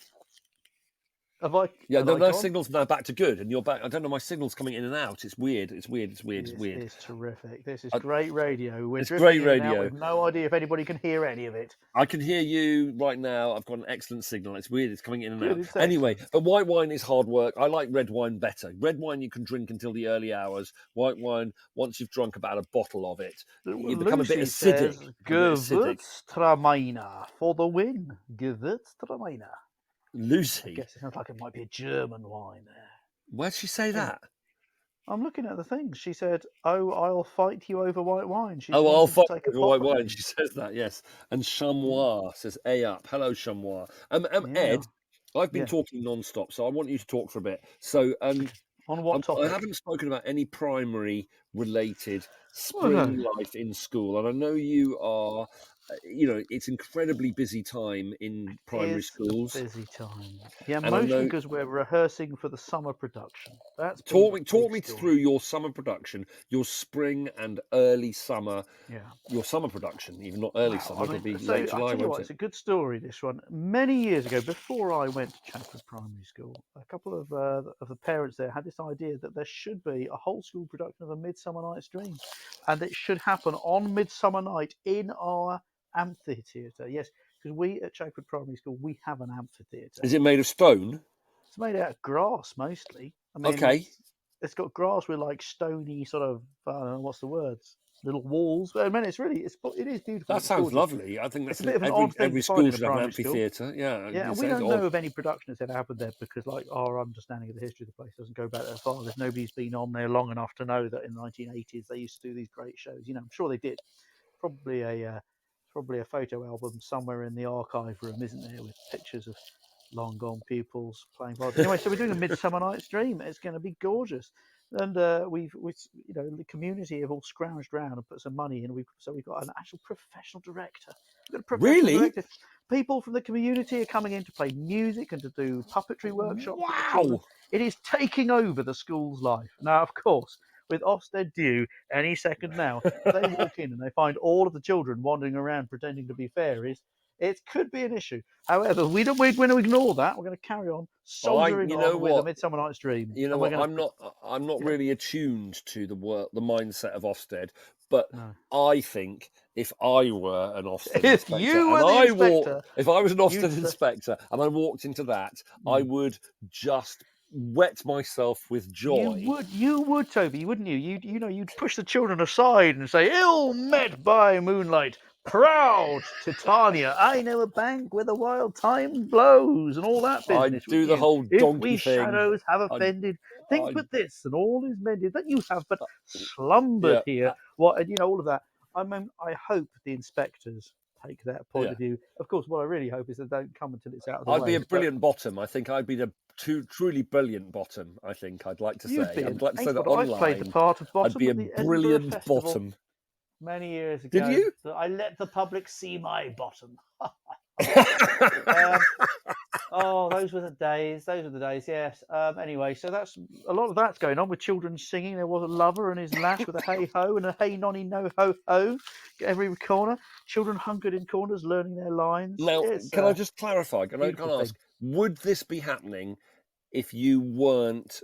Have I? Yeah, had no, I no gone? signal's now back to good, and you're back. I don't know, my signal's coming in and out. It's weird. It's weird. It's terrific. This is I- great radio. We're It's drifting great in and out. radio. We've no idea if anybody can hear any of it. I can hear you right now. I've got an excellent signal. It's weird. It's coming in and Good, out. it's Anyway, excellent. but white wine is hard work. I like red wine better. Red wine you can drink until the early hours. White wine, once you've drunk about a bottle of it, you become a bit Lucy acidic. says, Gewürztraminer for the win. Gewürztraminer. I Lucy, guess it sounds like it might be a German wine there. where'd she say that? I'm looking at the things. She said, "Oh, I'll fight you over white wine." She's Oh, I'll wanting to fight take a over pot white of wine. me. She says that, yes. And Chamois says, A up. Hello, Chamois. Yeah. Ed, I've been Yeah. talking non-stop, so I want you to talk for a bit. So, On what I topic? haven't spoken about any primary-related Well, no. spring life in school, and I know you are. It's incredibly busy time in primary It's schools. a busy time. Yeah, And I mostly know- because we're rehearsing for the summer production. That's been Talk the me big story. through your summer production, your spring and early summer, Yeah. your summer production, even not early Wow, summer. I It'll mean, be so late I'll July, tell you won't what, it? it's a good story, this one. Many years ago, before I went to Chadford Primary School, a couple of the parents there had this idea that there should be a whole school production of A Midsummer Night's Dream, and it should happen on Midsummer Night in our amphitheatre. Yes, because we at Chadford Primary School, we have an amphitheatre. Is it made of stone? It's made out of grass mostly. I mean, Okay. it's got grass with like stony sort of, I don't know, what's the words? Little walls. I mean, it is beautiful. That It's sounds gorgeous. lovely. I think It's that's a bit of an every odd thing to school find in a should have an primary school. amphitheatre. Yeah, Yeah, it and we sounds don't know odd. of any production that's ever happened there because, like, our understanding of the history of the place doesn't go back that far. There's nobody's been on there long enough to know that in the 1980s they used to do these great shows. You know, I'm sure they did. Probably a photo album somewhere in the archive room, isn't there, with pictures of long gone pupils playing parts. Anyway, so we're doing a Midsummer Night's Dream. It's going to be gorgeous. And we've the community have all scrounged around and put some money in. We've got an actual professional director. We've got a professional Really? director. People from the community are coming in to play music and to do puppetry workshops with the children. Wow. It is taking over the school's life. Now, of course, with Ofsted due any second now, if they walk in and they find all of the children wandering around pretending to be fairies, it could be an issue. However, we're going to ignore that. We're going to carry on soldiering on with A Midsummer Night's Dream. You know And we're what? gonna I'm not really attuned to the mindset of Ofsted, but No. I think if I were an Ofsted If inspector, you were and the inspector, if I was an you'd Ofsted say- inspector and I walked into that, I would just wet myself with joy. You would, Toby, wouldn't you? You'd push the children aside and say, "Ill met by moonlight, proud Titania. I know a bank where the wild time blows," and all that business. I'd do wouldn't the you? whole If donkey we thing. shadows have offended, think I'd- but this, and all is mended. That you have but slumbered here. What and all of that. I mean, I hope the inspectors take that point of view. Of course, what I really hope is they don't come until it's out of the way. I'd be a brilliant bottom. I think I'd be the truly brilliant bottom. I think I'd like to say. I'd like to say that online. I played the part of bottom I'd be a at the Edinburgh brilliant Festival bottom. many years ago. Did you? That I let the public see my bottom. Those were the days. Yes. Anyway, so that's a lot of that's going on with children singing. There was a lover and his lash with a hey ho and a hey nonny no ho ho every corner. Children hunkered in corners learning their lines. Now, can I just clarify? Can I beautiful ask? Would this be happening if you weren't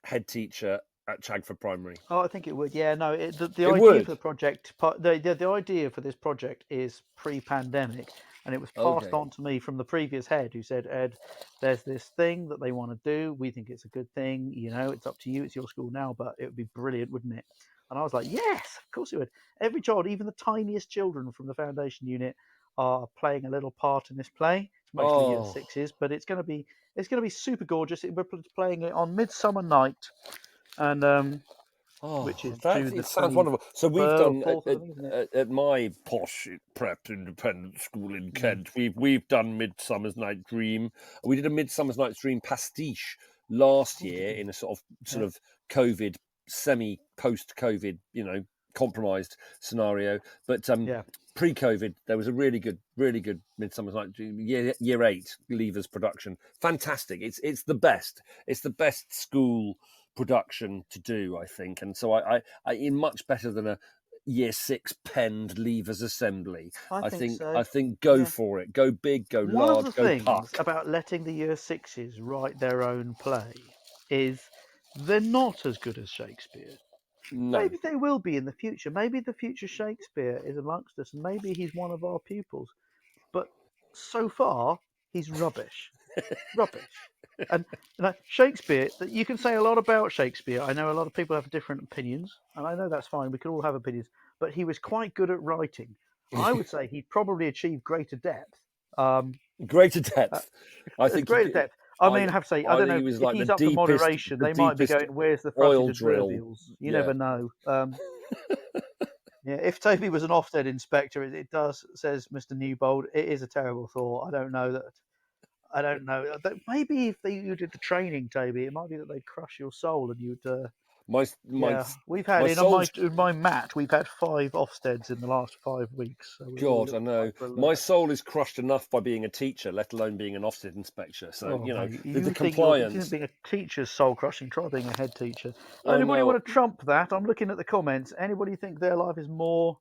head teacher at Chagford Primary? Oh, I think it would. Yeah, no. The It idea would. for the project, the idea for this project is pre-pandemic, and it was passed on to me from the previous head, who said, "Ed, there's this thing that they want to do. We think it's a good thing. You know, it's up to you. It's your school now, but it would be brilliant, wouldn't it?" And I was like, "Yes, of course it would." Every child, even the tiniest children from the foundation unit, are playing a little part in this play. It's mostly year sixes, but it's going to be super gorgeous. We're playing it on Midsummer Night. And which is it sounds wonderful. So we've done at my posh prep independent school in Kent. We've done Midsummer's Night Dream. We did a Midsummer's Night Dream pastiche last year in a sort of COVID post-COVID, compromised scenario. But pre-COVID, there was a really good Midsummer's Night Dream year 8 Leavers production. Fantastic. It's the best. It's the best school production to do, I think, and so I much better than year 6 penned leavers assembly. I think so. I think go Yeah. for it. Go big, go One large, of the go things puck. about letting the year 6s write their own play is they're not as good as Shakespeare. No. Maybe they will be in the future. Maybe the future Shakespeare is amongst us, and maybe he's one of our pupils. But so far, he's rubbish. Rubbish. And Shakespeare, you can say a lot about Shakespeare. I know a lot of people have different opinions, and I know that's fine. We can all have opinions. But he was quite good at writing. I would say he probably achieved greater depth. Greater depth. I think greater depth. I mean, I have to say, I don't know if he's up for moderation. They might be going, "Where's the oil frotted drill?" proverbials?" You never know. Yeah, if Toby was an Ofsted inspector, it does, says Mr. Newbold. It is a terrible thought. I don't know that. Maybe if you did the training, Toby, it might be that they'd crush your soul and you'd. We've had in my mat. We've had 5 Ofsteds in the last 5 weeks. So God, I know. My soul is crushed enough by being a teacher, let alone being an Ofsted inspector. So the compliance. You think being a teacher's soul crushing? Try being a head teacher. Anybody want to trump that? I'm looking at the comments. Anybody think their life is more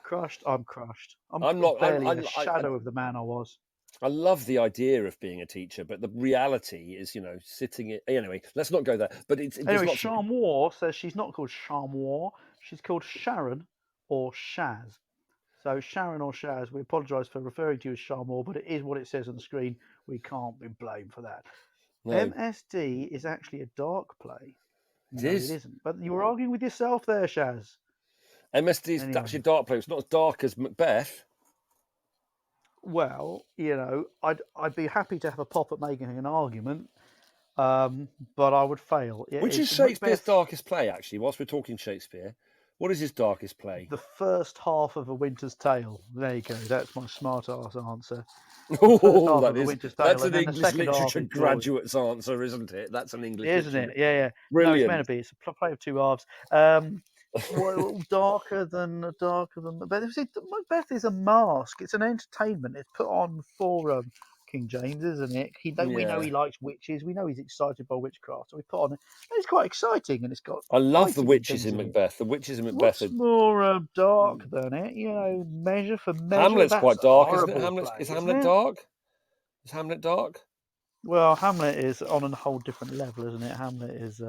crushed? I'm crushed. I'm not barely in a shadow of the man I was. I love the idea of being a teacher, but the reality is, sitting in... Anyway, let's not go there. But anyway, Charmois says she's not called Charmois. She's called Sharon or Shaz. So Sharon or Shaz, we apologise for referring to you as Charmois, but it is what it says on the screen. We can't be blamed for that. No. MSD is actually a dark play. It isn't. But you were arguing with yourself there, Shaz. MSD is actually a dark play. It's not as dark as Macbeth. Well, I'd be happy to have a pop at making an argument, but I would fail. Which is Shakespeare's darkest play, actually, whilst we're talking Shakespeare? What is his darkest play? The first half of A Winter's Tale. There you go. That's my smart-ass answer. Oh, that's an English literature graduate's answer, isn't it? That's an English Isn't it? Yeah. Brilliant. No, it's meant to be. It's a play of 2 halves. Darker than Macbeth is a mask. It's an entertainment. It's put on for King James, isn't it? We know he likes witches. We know he's excited by witchcraft, so we put on it. It's quite exciting, and it's got. I love the witches in Macbeth. The witches in Macbeth. What's more dark than it? Measure for measure. Hamlet's quite dark, isn't it? Is Hamlet dark? Is Hamlet dark? Well, Hamlet is on a whole different level, isn't it? Hamlet is.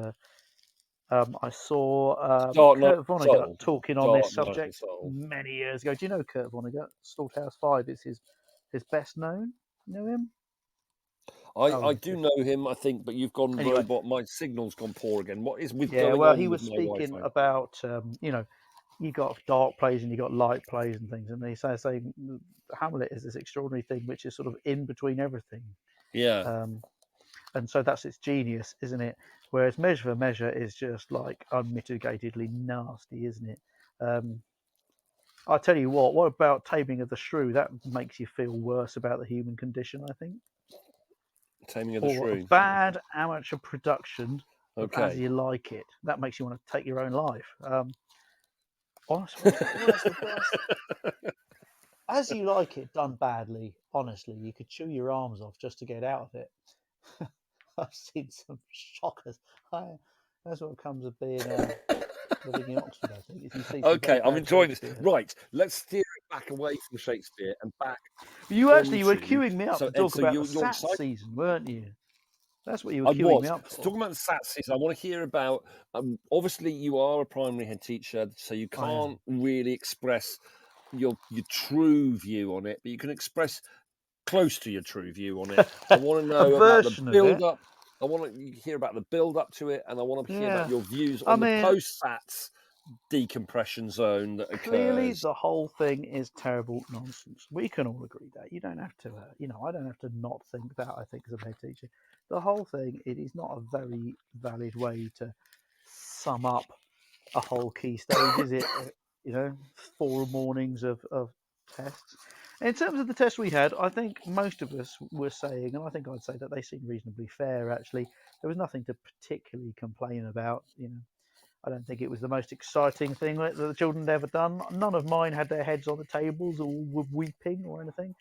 I saw Kurt Vonnegut talking on this subject many years ago. Do you know Kurt Vonnegut? Slaughterhouse 5 is his best known. You know him? I do know him, I think, but you've gone robot. My signal's gone poor again. What is with going on? Yeah, well, he was speaking about, you got dark plays and you got light plays and things, and they say Hamlet is this extraordinary thing which is sort of in between everything. Yeah. And so that's its genius, isn't it? Whereas Measure for Measure is just like unmitigatedly nasty, isn't it? I'll tell you what about Taming of the Shrew? That makes you feel worse about the human condition, I think. Taming of the Shrew. A bad amateur production of As You Like It. That makes you want to take your own life. Honestly, As You Like It done badly, honestly, you could chew your arms off just to get out of it. I've seen some shockers. That's what comes of being living in Oxford, I think. Okay, I'm enjoying this. Right, let's steer it back away from Shakespeare and back. You were queuing me up to talk about the SAT season, weren't you? That's what you were queuing me up for. Talking about the SAT season, I want to hear about. Obviously, you are a primary head teacher, so you can't really express your true view on it, but you can express close to your true view on it. I want to know about the build-up. I want to hear about the build-up to it, and I want to hear about your views on the post-SATs decompression zone that occurs. Clearly, the whole thing is terrible nonsense. We can all agree that. You don't have to, I don't have to not think that, I think, as a head teacher. The whole thing, it is not a very valid way to sum up a whole key stage, is it? 4 mornings of tests. In terms of the tests we had, I think most of us were saying, and I think I'd say that they seemed reasonably fair, actually. There was nothing to particularly complain about. I don't think it was the most exciting thing that the children had ever done. None of mine had their heads on the tables or were weeping or anything.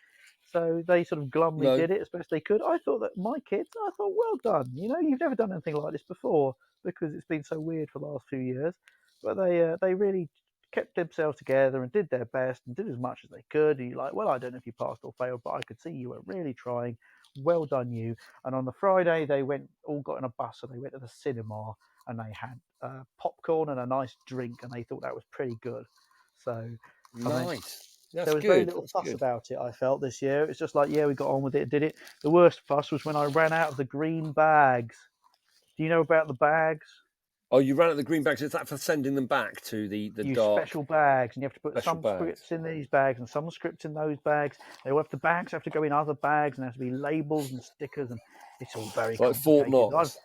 So they sort of glumly did it as best they could. I thought that my kids, well done. You've never done anything like this before because it's been so weird for the last few years. But they really kept themselves together and did their best and did as much as they could. And you're like, well, I don't know if you passed or failed, but I could see you were really trying. Well done, you. And on the Friday, they all got in a bus and they went to the cinema and they had popcorn and a nice drink and they thought that was pretty good. So, Nice. there was very little fuss about it, I felt, this year. It's just like, yeah, we got on with it, did it. The worst fuss was when I ran out of the green bags. Do you know about the bags? Oh, you ran out the green bags. Is that for sending them back to the dark special bags, and you have to put special some bags. scripts in these bags and some scripts in those bags. The bags have to go in other bags, and there has to be labels and stickers, and it's all very like Fort complicated. Knox?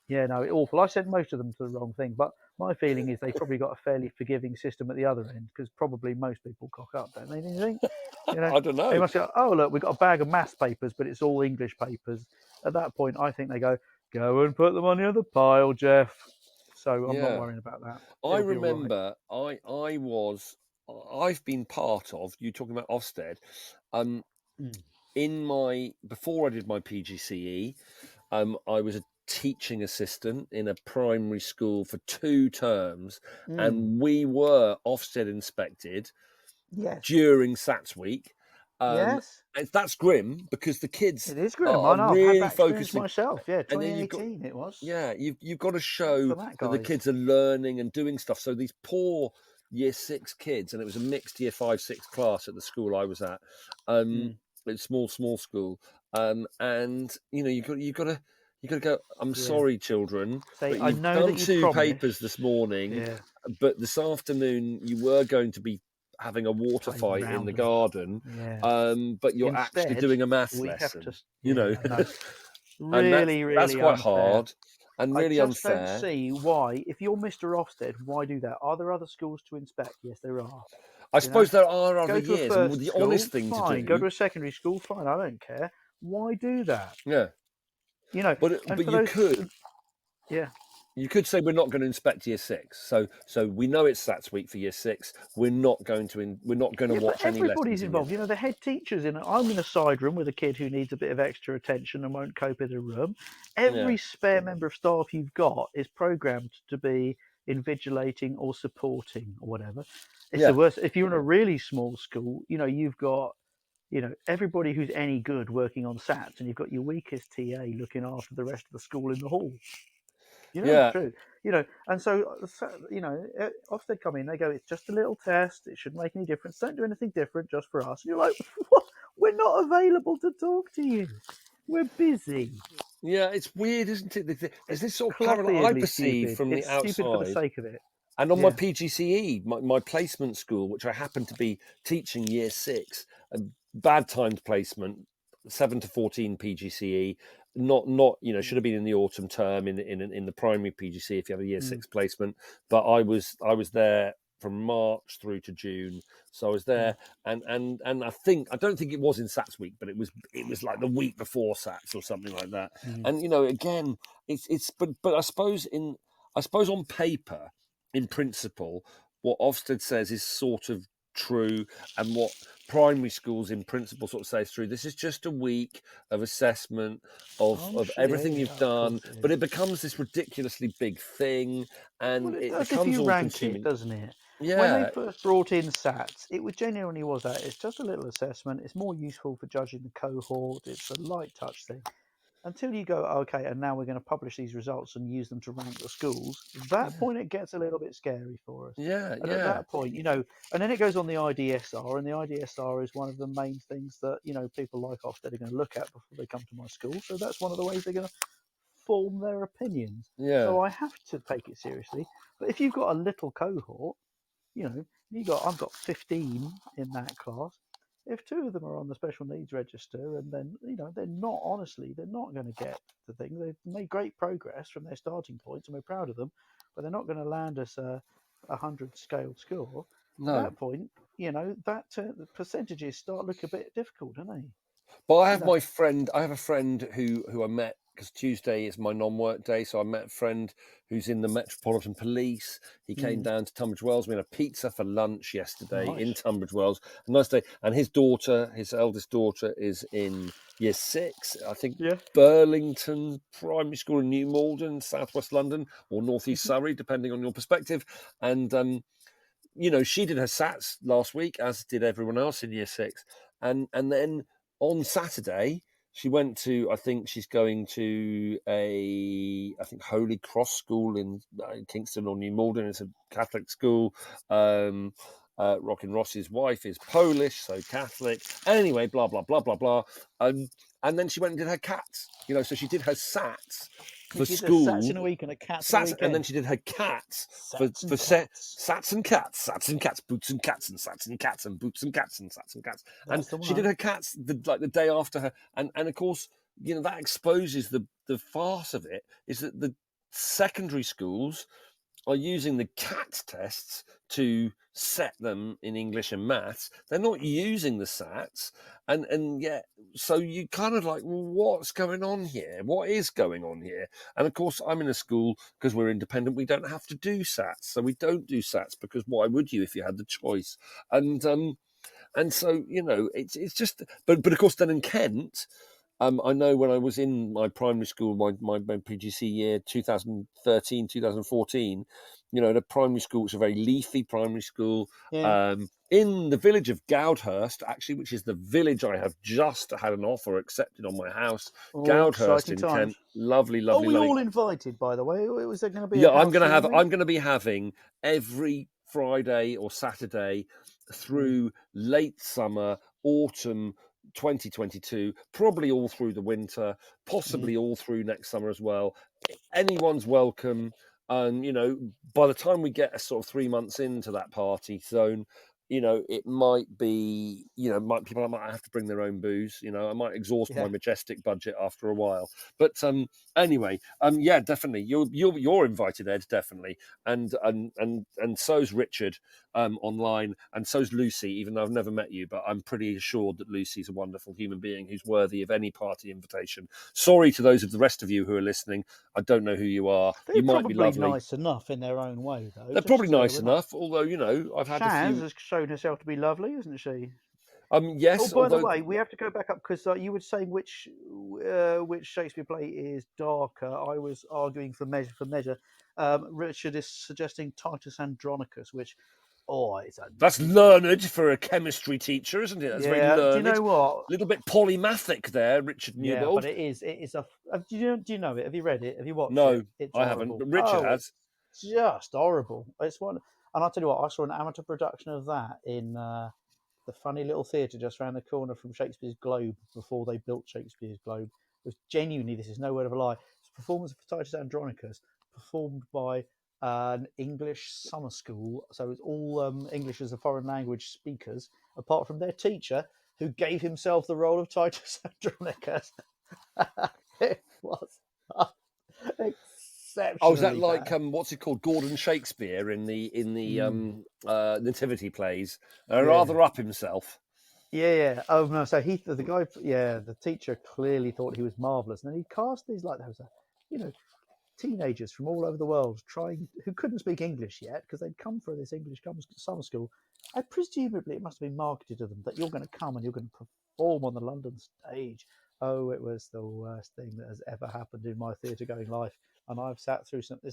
Yeah, no, awful. I sent most of them to the wrong thing, but my feeling is they've probably got a fairly forgiving system at the other end, because probably most people cock up, don't they? Do you think? You know, I don't know. They must go, oh, look, we've got a bag of maths papers, but it's all English papers. At that point, I think they go and put them on the other pile, Jeff. So I'm not worrying about that. I remember I've been part of, you talking about Ofsted, before I did my PGCE, I was a teaching assistant in a primary school for 2 terms, and we were Ofsted inspected during SATS week. Yes. That's grim because the kids It is grim. are I know. really I've had that experience focusing myself. Yeah, and then 2018 it was. Yeah, you've got to show that, that the kids are learning and doing stuff. So these poor year 6 kids, and it was a mixed year 5-6 class at the school I was at, it's small school, and you got to go. I'm sorry, children, but you've done 2 papers this morning, but this afternoon you were going to be having a water fight in the garden, but you're actually doing a maths lesson. Really, that's quite unfair. hard and really unfair. I just don't see why, if you're Mr. Ofsted, why do that? Are there other schools to inspect? Yes, there are. I suppose there are other years. years. And the honest thing to do. Go to a secondary school, fine. I don't care. Why do that? Yeah. But you could. Yeah. You could say we're not going to inspect year 6, so we know it's SATS week for year 6. We're not going to watch any lessons. Everybody's involved. The head teachers I'm in a side room with a kid who needs a bit of extra attention and won't cope in a room. Every spare member of staff you've got is programmed to be invigilating or supporting or whatever. It's the worst. If you're in a really small school, you've got everybody who's any good working on SATs, and you've got your weakest TA looking after the rest of the school in the hall. It's true. And so Ofsted come in, they go, it's just a little test, it shouldn't make any difference, don't do anything different just for us. And you're like, what? We're not available to talk to you, we're busy. Yeah, it's weird, isn't it? There's this sort of parallel I perceive from the outside. Stupid for the sake of it. And on my PGCE, my placement school, which I happened to be teaching year 6, a bad timed placement, 7 to 14 PGCE, not should have been in the autumn term in the primary PGCE if you have a year 6 placement, but I was there from March through to June, so I was there, and I don't think it was in SATS week, but it was like the week before SATS or something like that. And again, but I suppose on paper, in principle, what Ofsted says is sort of true, and what primary schools in principle sort of say is true. This is just a week of assessment of everything you've done, but it becomes this ridiculously big thing, and it becomes if you all rank consuming, it, doesn't it? Yeah. When they first brought in SATs, it genuinely was that. It's just a little assessment. It's more useful for judging the cohort. It's a light touch thing. Until you go, okay, and now we're going to publish these results and use them to rank the schools. At that point, it gets a little bit scary for us. At that point, and then it goes on the IDSR, and the IDSR is one of the main things that, people like Ofsted are going to look at before they come to my school. So that's one of the ways they're going to form their opinions. So I have to take it seriously. But if you've got a little cohort, I've got 15 in that class. If 2 of them are on the special needs register, and then they're not going to get the thing. They've made great progress from their starting points, and we're proud of them, but they're not going to land us a 100 scaled score. No. At that point, the percentages start looking a bit difficult, don't they? But I have a friend who I met, because Tuesday is my non-work day, so I met a friend who's in the Metropolitan Police. He came down to Tunbridge Wells. We had a pizza for lunch yesterday in Tunbridge Wells. A nice day. And his eldest daughter, is in year 6, I think, Burlington Primary School in New Malden, southwest London, or northeast Surrey, depending on your perspective. And she did her SATs last week, as did everyone else in year 6. And then on Saturday, she went to, I think she's going to Holy Cross School in Kingston or New Malden. It's a Catholic school. Rockin' Ross's wife is Polish, so Catholic. Anyway, blah, blah, blah, blah, blah. And then she went and did her cats. So she did her SATs for school. Sats in a week and a cats in a weekend. And then she did her cats for cats. Sats and cats, boots and cats, and Sats and cats, and boots and cats, and Sats and cats. That's And she did her cats the day after her. And of course, that exposes the farce of it, is that the secondary schools are using the CAT tests to set them in English and maths. They're not using the SATs. And yet, so you kind of like, well, what's going on here? What is going on here? And of course, I'm in a school, because we're independent, we don't have to do SATs. So we don't do SATs, because why would you if you had the choice? And so, it's just, but of course, then in Kent, I know when I was in my primary school, my PGC year, 2013, 2014, at a primary school, it's a very leafy primary school, in the village of Goudhurst, actually, which is the village I have just had an offer accepted on my house. Goudhurst in Kent, lovely. Are we all invited, by the way? Was there going to be? Yeah, I'm going to be having every Friday or Saturday through late summer, autumn 2022, probably all through the winter, possibly all through next summer as well. Anyone's welcome. And, by the time we get a sort of 3 months into that party zone, it might be, people might have to bring their own booze. I might exhaust my majestic budget after a while. But anyway, yeah, definitely, you're invited, Ed, definitely, and so's Richard online, and so's Lucy. Even though I've never met you, but I'm pretty assured that Lucy's a wonderful human being who's worthy of any party invitation. Sorry to those of the rest of you who are listening. I don't know who you are. You might be lovely. They're nice enough in their own way, though. They're probably nice enough. Although I've had Shaz a few. has shown herself to be lovely, isn't she? Yes. Oh, by the way, we have to go back up, because you were saying which Shakespeare play is darker. I was arguing for measure. Richard is suggesting Titus Andronicus, which, that's learned for a chemistry teacher, isn't it? That's very learned. Do you know what? A little bit polymathic there, Richard Newbold. Yeah, but it is a. Do you know it? Have you read it? Have you watched it? No, it's I haven't. But Richard has. It's just horrible. It's one, and I'll tell you what. I saw an amateur production of that in the funny little theatre just around the corner from Shakespeare's Globe, before they built Shakespeare's Globe. It was genuinely, this is no word of a lie, it's a performance of Titus Andronicus, performed by an English summer school. So it's all English as a foreign language speakers, apart from their teacher, who gave himself the role of Titus Andronicus. It was exceptional. Oh, is that like what's it called, Gordon Shakespeare in the nativity plays? Rather up himself. Yeah. Oh no, so the teacher clearly thought he was marvelous, and then he cast these teenagers from all over the world who couldn't speak English yet, because they'd come for this English summer school. And presumably it must have been marketed to them that you're going to come and you're going to perform on the London stage. Oh, it was the worst thing that has ever happened in my theatre-going life. And I've sat through something.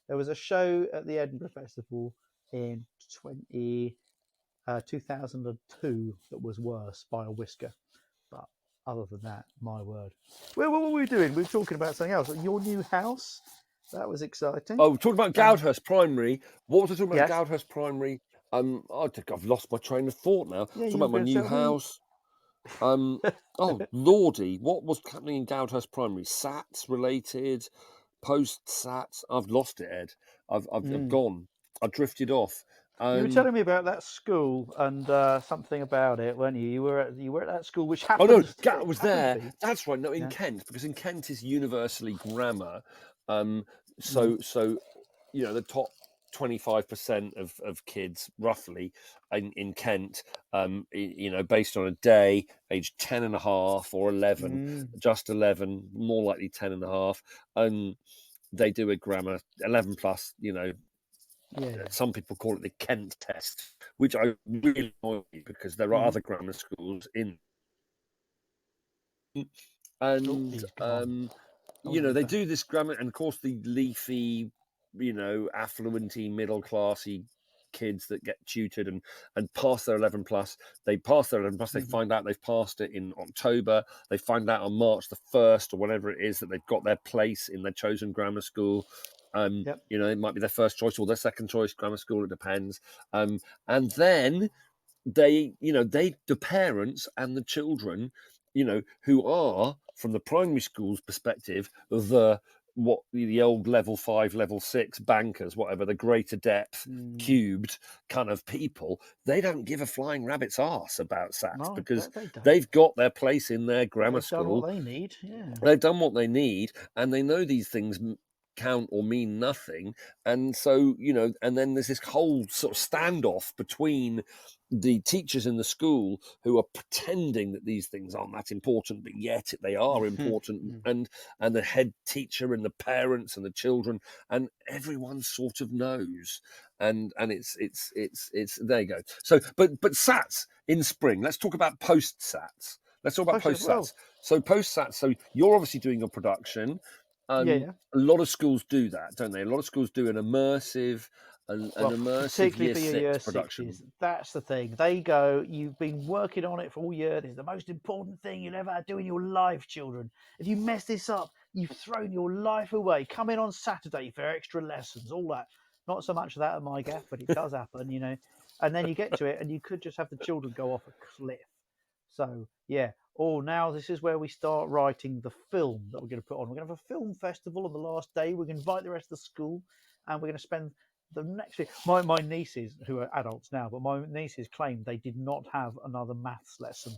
There was a show at the Edinburgh Festival in 2002 that was worse by a whisker. But other than that, my word. Well, what were we doing? We were talking about something else. Your new house. That was exciting. Oh, talking about Goudhurst Primary. What was I talking about? Yes. Goudhurst Primary. I think I've lost my train of thought now. Talking about my new house. Oh, lordy, what was happening in Goudhurst Primary? SATs related, post-SATs. I've lost it, Ed. I've gone. I've drifted off. You were telling me about that school and something about it, weren't you? You were at that school, which happened. Oh no, I was there. That's right. No, in Kent, because in Kent is universally grammar. So the top 25% of kids, roughly, in Kent, based on a day, aged 10 and a half or 11, just 11, more likely 10 and a half, they do a grammar 11 plus. Some people call it the Kent test, which I really annoy me, because there are other grammar schools in, and they do this grammar, and of course the leafy, affluenty, middle classy kids that get tutored and pass their 11 plus. They pass their 11 plus. They find out they've passed it in October. They find out on March the 1st or whatever it is that they've got their place in their chosen grammar school. You know, it might be their first choice or their second choice grammar school. It depends. And then the parents and the children, you know, who are from the primary school's perspective, the old level 5, level 6 bankers, whatever, the greater depth cubed kind of people, they don't give a flying rabbit's arse about SATs because they've got their place in their grammar school. They've done what they need. Yeah. They've done what they need, and they know these things count or mean nothing. And so, you know, and then there's this whole sort of standoff between the teachers in the school who are pretending that these things aren't that important, but yet they are important, and the head teacher and the parents and the children, and everyone sort of knows. And it's there you go. So but SATs in spring. Let's talk about post SATs. Let's talk about post SATs. So post SATs. So you're obviously doing a production. A lot of schools do that, don't they? A lot of schools do an immersive, particularly for your year production. Sixes. That's the thing. They go, you've been working on it for all year. It's the most important thing you'll ever do in your life, children. If you mess this up, you've thrown your life away. Come in on Saturday for extra lessons, all that. Not so much of that at my gaff, but it does happen, you know. And then you get to it, and you could just have the children go off a cliff. So, yeah. Oh, now this is where we start writing the film that we're going to put on. We're going to have a film festival on the last day. We're going to invite the rest of the school, and we're going to spend the next week. My nieces, who are adults now, but my nieces claimed they did not have another maths lesson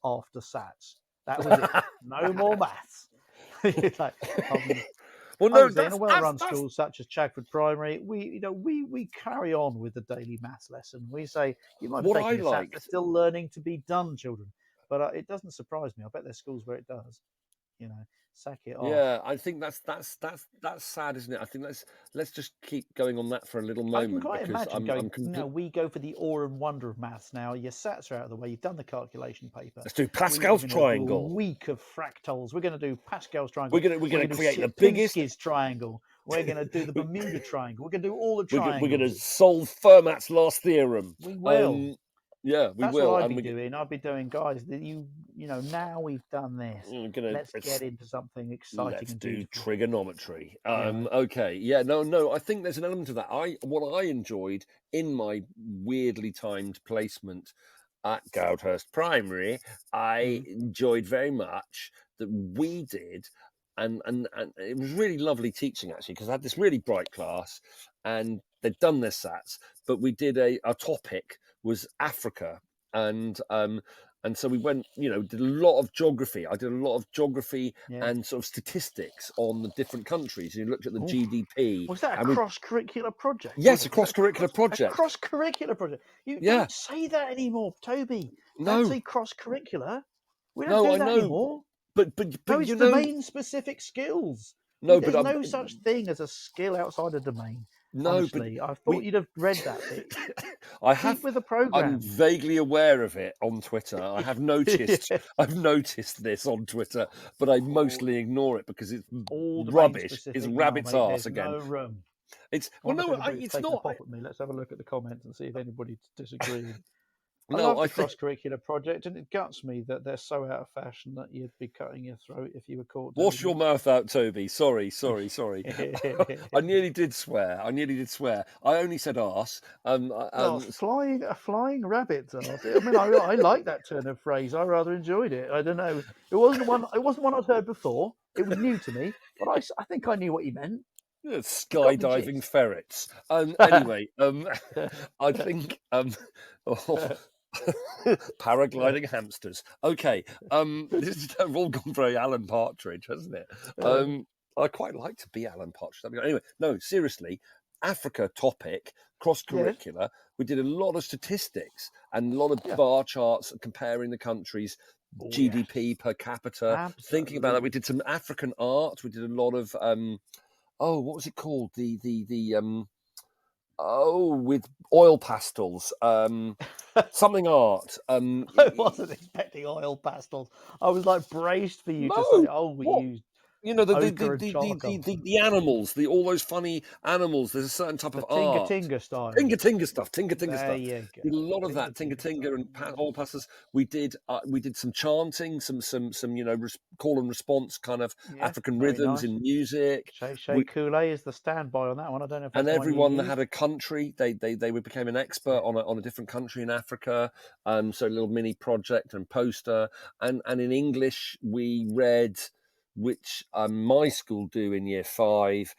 after SATs. That was it. No more maths. Well, no, in a well-run school such as Chagford Primary, we carry on with the daily maths lesson. We say you might be taking a SAT, they're still learning to be done, children. But it doesn't surprise me. I bet there's schools where it does. You know, sack it off. Yeah, I think that's sad, isn't it? I think let's just keep going on that for a little moment. I can quite imagine we go for the awe and wonder of maths now. Your SATs are out of the way. You've done the calculation paper. Let's do Pascal's triangle. Do a week of fractals. We're going to do Pascal's triangle. We're going to create the biggest triangle. We're going to do the Bermuda triangle. We're going to do all the triangles. We're going to solve Fermat's last theorem. We will. Yeah, we That's will. What I'd be doing. I'd be doing, guys. Now we've done this. Let's get into something exciting. Let's and do trigonometry. Okay. Yeah. No. I think there's an element of that. What I enjoyed in my weirdly timed placement at Goudhurst Primary, I enjoyed very much that we did, and it was really lovely teaching actually, because I had this really bright class, and they'd done their SATs, but we did our topic was Africa, and so we went, did a lot of geography. I did a lot of geography and sort of statistics on the different countries. You looked at the GDP. Was that a cross-curricular project? Yes, a cross-curricular project. A cross-curricular project. You don't say that anymore, Toby. Don't say cross-curricular. We don't do that anymore. But it's domain-specific skills. No, there's no such thing as a skill outside a domain. No, honestly, I thought you'd have read that bit. Keep with the program. I'm vaguely aware of it on Twitter. I have noticed. I've noticed this on Twitter, but I mostly ignore it because it's all rubbish. It's rabbit's arse again. No room. It's it's not. Pop at me. Let's have a look at the comments and see if anybody disagrees. I love the cross-curricular project, and it guts me that they're so out of fashion that you'd be cutting your throat if you were caught. Wash your mouth out, Toby. Sorry. I nearly did swear. I only said arse. Flying rabbit's arse. I mean, I like that turn of phrase. I rather enjoyed it. I don't know. It wasn't one I'd heard before. It was new to me, but I think I knew what you meant. Yeah, skydiving ferrets. Anyway, I think. Paragliding hamsters. Okay, this is all gone very Alan Partridge, hasn't it? I quite like to be Alan Partridge. Anyway, no, seriously, Africa topic, cross-curricular. Yeah. We did a lot of statistics and a lot of bar charts comparing the countries. GDP per capita. Absolutely. Thinking about that, we did some African art. We did a lot of what was it called? With oil pastels, something art. I wasn't expecting oil pastels. I was like braced for you to say, we used You know, Ochre and charcoal. the animals, all those funny animals. There's a certain type The of Tinga art. Tinga style. Tinga stuff. There you go. Did a lot of Tinga that. Tinga Tinga and style. all passes. We did some chanting, some call and response kind of Yeah, African very rhythms nice. in music. Shay Kool-Aid is the standby on that one. I don't know if that's And one everyone you that use. had a country, they became an expert on a different country in Africa. So a little mini project and poster. And in English we read, which my school do in year 5.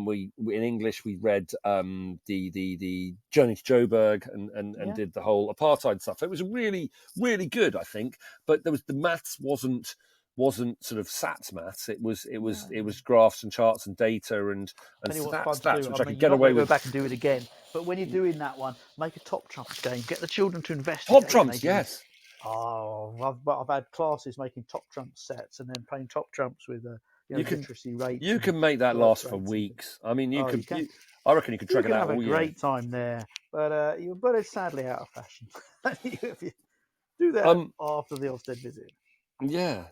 We in English we read the Journey to Joburg and did the whole apartheid stuff. It was really, really good, I think. But the maths wasn't sort of SATs maths. It was graphs and charts and data and Tell you what's fun stats, to do. which I I mean, could you're get not away going to go with. back and do it again. But when you're doing that one, make a top trumps game. Get the children to Top investigate. and they trumps, do- yes. Oh, I've had classes making top trump sets and then playing top trumps with literacy rates. You can make that last for weeks. I mean, you can. I reckon you could track You can it out have a all year. great time there, but it's sadly out of fashion. If you do that after the Ofsted visit. Yeah.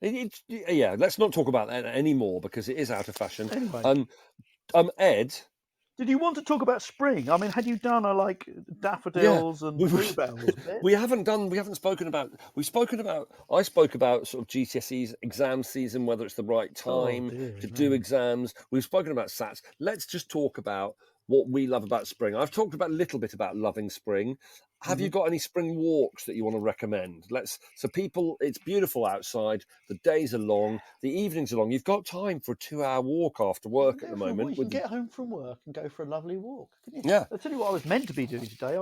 Let's not talk about that anymore because it is out of fashion. Anyway. Ed, did you want to talk about spring? I mean, had you done daffodils and bluebells bit? We haven't spoken about. I spoke about sort of GCSEs exam season, whether it's the right time to do exams. We've spoken about SATs. Let's just talk about what we love about spring. I've talked about a little bit about loving spring. Have you got any spring walks that you want to recommend? So people, it's beautiful outside. The days are long. The evenings are long. You've got time for a 2-hour walk after work at the moment. You can get home from work and go for a lovely walk. Yeah. I'll tell you what I was meant to be doing today.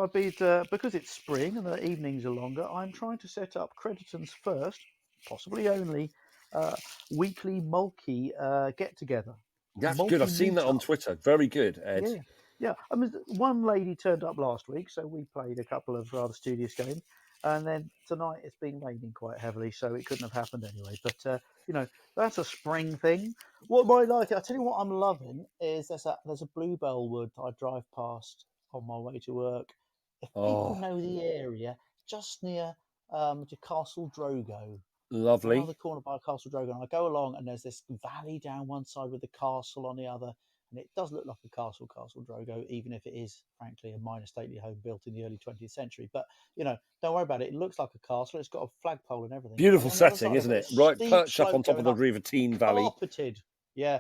Because it's spring and the evenings are longer, I'm trying to set up Crediton's first, possibly only, weekly mulky get-together. That's good. I've seen that on Twitter. Very good, Ed. Yeah. I mean, one lady turned up last week, so we played a couple of rather studious games. And then tonight it's been raining quite heavily, so it couldn't have happened anyway. But, that's a spring thing. What I like, I'll tell you what I'm loving is there's a bluebell wood I drive past on my way to work. If people know the area, just near Castle Drogo. Lovely. Around the corner by Castle Drogo. And I go along and there's this valley down one side with the castle on the other. And it does look like a Castle Drogo, even if it is, frankly, a minor stately home built in the early 20th century. But, don't worry about it. It looks like a castle. It's got a flagpole and everything. Beautiful setting, isn't it? Right, perched up on top of the Rivertine Valley. Carpeted. Yeah.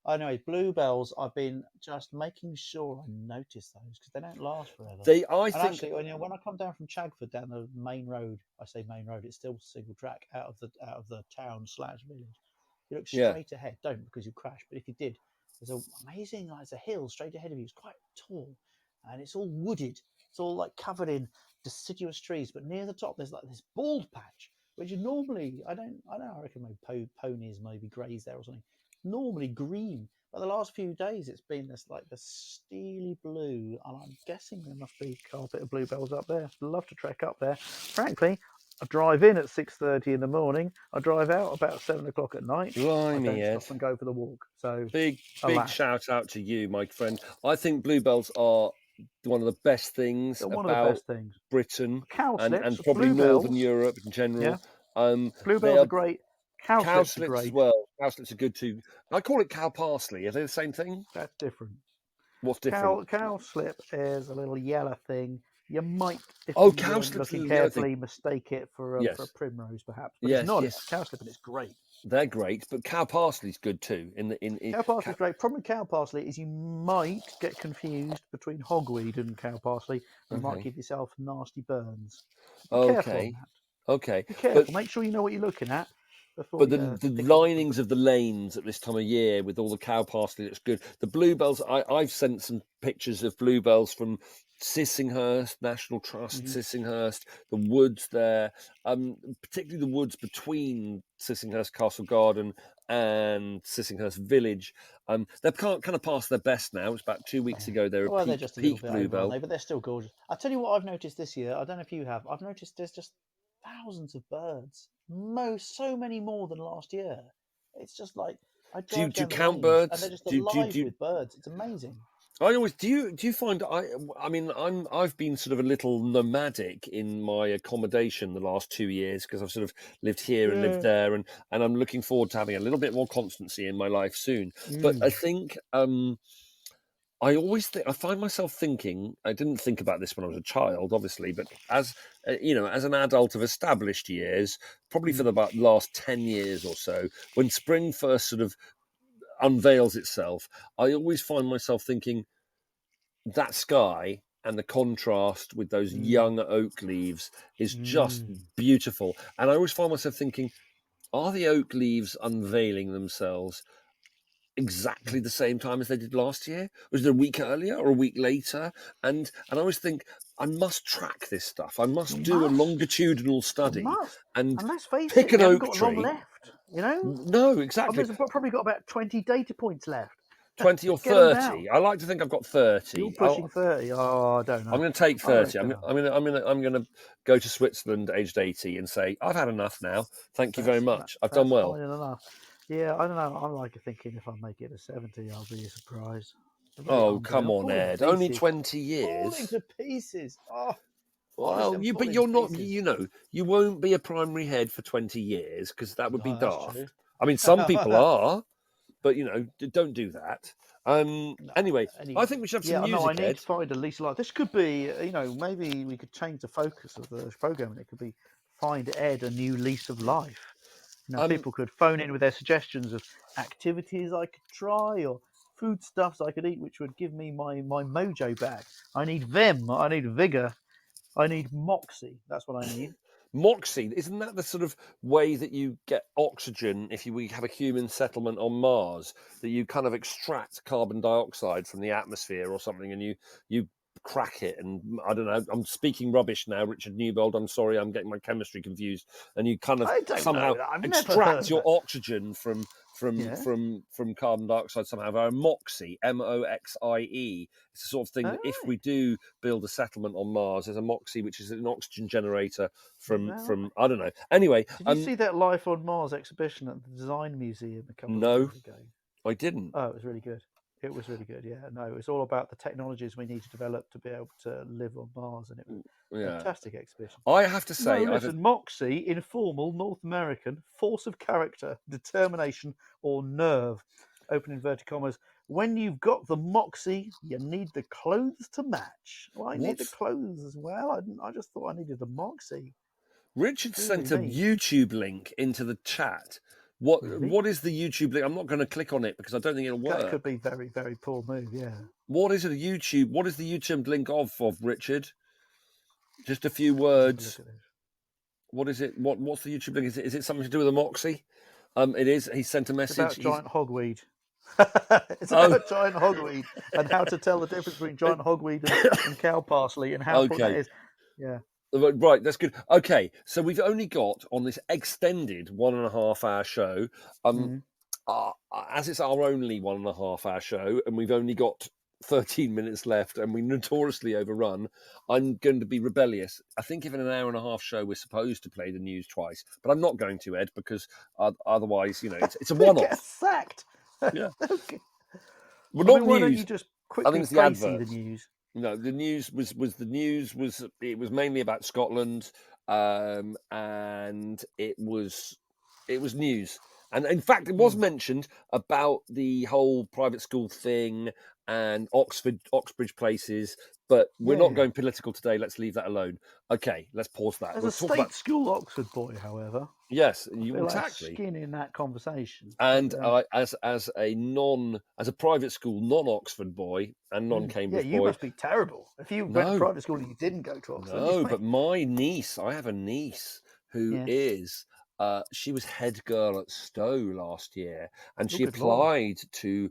Anyway, bluebells, I've been just making sure I notice those because they don't last forever. Actually, when I come down from Chagford down the main road, I say main road, it's still single track out of the town / village. You look straight ahead. Don't, because you crash. But if you did, there's a hill straight ahead of you. It's quite tall, and it's all wooded. It's all like covered in deciduous trees. But near the top, there's like this bald patch, which is normally I reckon maybe ponies maybe graze there or something. Normally green, but the last few days it's been this like the steely blue, and I'm guessing there must be a carpet of bluebells up there. I'd love to trek up there. Frankly, I drive in at 6:30 in the morning. I drive out about 7 o'clock at night. Blimey, I don't stop and go for the walk. So big shout out to you, my friend. I think bluebells are one of the best things about Britain and probably Northern Europe in general. Bluebells are great. Cowslips as well. Cowslips are good too. I call it cow parsley. Are they the same thing? That's different. What's different? Cowslip is a little yellow thing. You might, if you weren't looking carefully, mistake it for a primrose, perhaps. But it's not. It's cowslip, and it's great. They're great, but cow parsley's good too. Cow parsley's great. Problem with cow parsley is you might get confused between hogweed and cow parsley. You might give yourself nasty burns. Be careful on that. Okay. Be careful. Make sure you know what you're looking at. But the linings of the lanes at this time of year with all the cow parsley looks good. The bluebells, I've sent some pictures of bluebells from Sissinghurst National Trust, Sissinghurst, the woods there, particularly the woods between Sissinghurst Castle Garden and Sissinghurst Village. They're kind of past their best now. It's about 2 weeks ago. They're they're just a little bit bluebell, but they're still gorgeous. I'll tell you what I've noticed this year. I don't know if you have. I've noticed there's just thousands of birds. So many more than last year. It's just like I drive do you down the count lanes birds? and they're just alive with birds. It's amazing. I always do. You find I mean I've been sort of a little nomadic in my accommodation the last 2 years because I've sort of lived here and lived there, and I'm looking forward to having a little bit more constancy in my life soon. But I think I always think I find myself thinking. I didn't think about this when I was a child, obviously, but as as an adult of established years, probably for the about last 10 years or so, when spring first sort of unveils itself, I always find myself thinking that sky and the contrast with those young oak leaves is just beautiful. And I always find myself thinking, are the oak leaves unveiling themselves exactly the same time as they did last year? Was it a week earlier or a week later? And I always think I must track this stuff. I must You do a must. longitudinal You study must. and And let's face pick it, an we haven't oak got long tree. left. You know, No, I exactly. mean, we've probably got about 20 data points left. 20 or Get them down. 30. I like to think I've got You're 30. pushing 30. Oh, I don't know. I'm going to take I 30. reckon I'm going to go to Switzerland aged 80 and say I've had enough now. Thank you very much. I've done that's well. fine enough. Yeah, I don't know. I'm like thinking if I make it to 70, I'll be surprised. Oh, I'm come on, falling to Ed. Only pieces. 20 Falling years. to pieces. Oh, Well, honestly, I'm but falling you're to not. pieces. You won't be a primary head for 20 years because that would be No, that's true. daft. I mean, some people are, but don't do that. Anyway, I think we should have some Yeah, no, I music, need Ed. to find a least like this. Could be, maybe we could change the focus of the program, and it could be find Ed a new lease of life. People could phone in with their suggestions of activities I could try or foodstuffs I could eat, which would give me my mojo back. I need vim. I need vigor. I need moxie. That's what I need. Moxie, isn't that the sort of way that you get oxygen if we have a human settlement on Mars? That you kind of extract carbon dioxide from the atmosphere or something, and you crack it, and I don't know. I'm speaking rubbish now, Richard Newbold. I'm sorry, I'm getting my chemistry confused. And you kind of I don't somehow know that. I've never extract heard your that. oxygen from Yeah. carbon dioxide somehow via moxie, MOXIE. It's the sort of thing Oh, that if right. we do build a settlement on Mars, there's a moxie, which is an oxygen generator from I don't know. Anyway, Did you see that Life on Mars exhibition at the Design Museum a couple of no, years ago? I didn't. Oh, it was really good. It was really good. Yeah, no, it was all about the technologies we need to develop to be able to live on Mars, and it was a fantastic exhibition. I have to say, No, listen, moxie, informal, North American, force of character, determination, or nerve. Open inverted commas. When you've got the moxie, you need the clothes to match. Well, I need the clothes as well. I just thought I needed the moxie. Richard sent a YouTube link into the chat. What is the YouTube link? I'm not going to click on it because I don't think it'll work. That could be very, very poor move. Yeah. What is it? YouTube? What is the YouTube link of Richard? Just a few words. What is it? What's the YouTube link? Is it something to do with the moxie? It is. He sent a message. It's about giant hogweed. It's about giant hogweed and how to tell the difference between giant hogweed and cow parsley and how important it is. Yeah. Right, that's good. Okay, so we've only got on this extended 1.5 hour show, as it's our only 1.5 hour show, and we've only got 13 minutes left, and we notoriously overrun. I'm going to be rebellious. I think if in an hour and a half show we're supposed to play the news twice, but I'm not going to, Ed, because otherwise, it's a one-off. Get sacked. Yeah. Okay. Well, not why news. don't you just quickly the advert. the news? No, the news was mainly about Scotland, and it was news. And in fact, it was mentioned about the whole private school thing and Oxbridge places, but we're not going political today. Let's leave that alone. Okay, let's pause that. As a state school Oxford boy, however, yes, you exactly skin in that conversation. And as a private school non-Oxford boy and non-Cambridge boy, you must be terrible if you went to private school and you didn't go to Oxford. No, but my niece, I have a niece who is. She was head girl at Stowe last year, and she applied to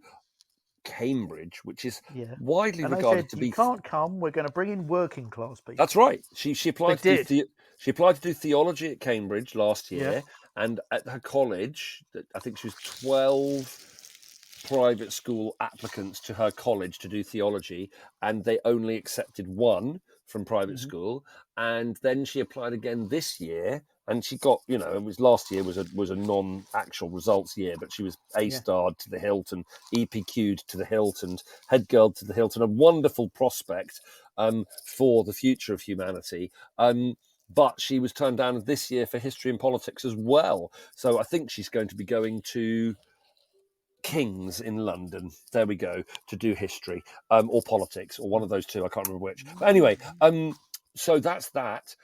Cambridge, which is widely regarded to be. You can't come. We're going to bring in working class people. That's right. She applied to do theology at Cambridge last year, and at her college, I think she was 12 private school applicants to her college to do theology, and they only accepted one from private school. And then she applied again this year, and she got, it was last year was a non-actual results year, but she was A-starred to the hilt and EPQ'd to the hilt and head girl to the hilt, and a wonderful prospect for the future of humanity. But she was turned down this year for history and politics as well. So I think she's going to be going to King's in London. There we go, to do history or politics or one of those two. I can't remember which. But anyway, so that's that.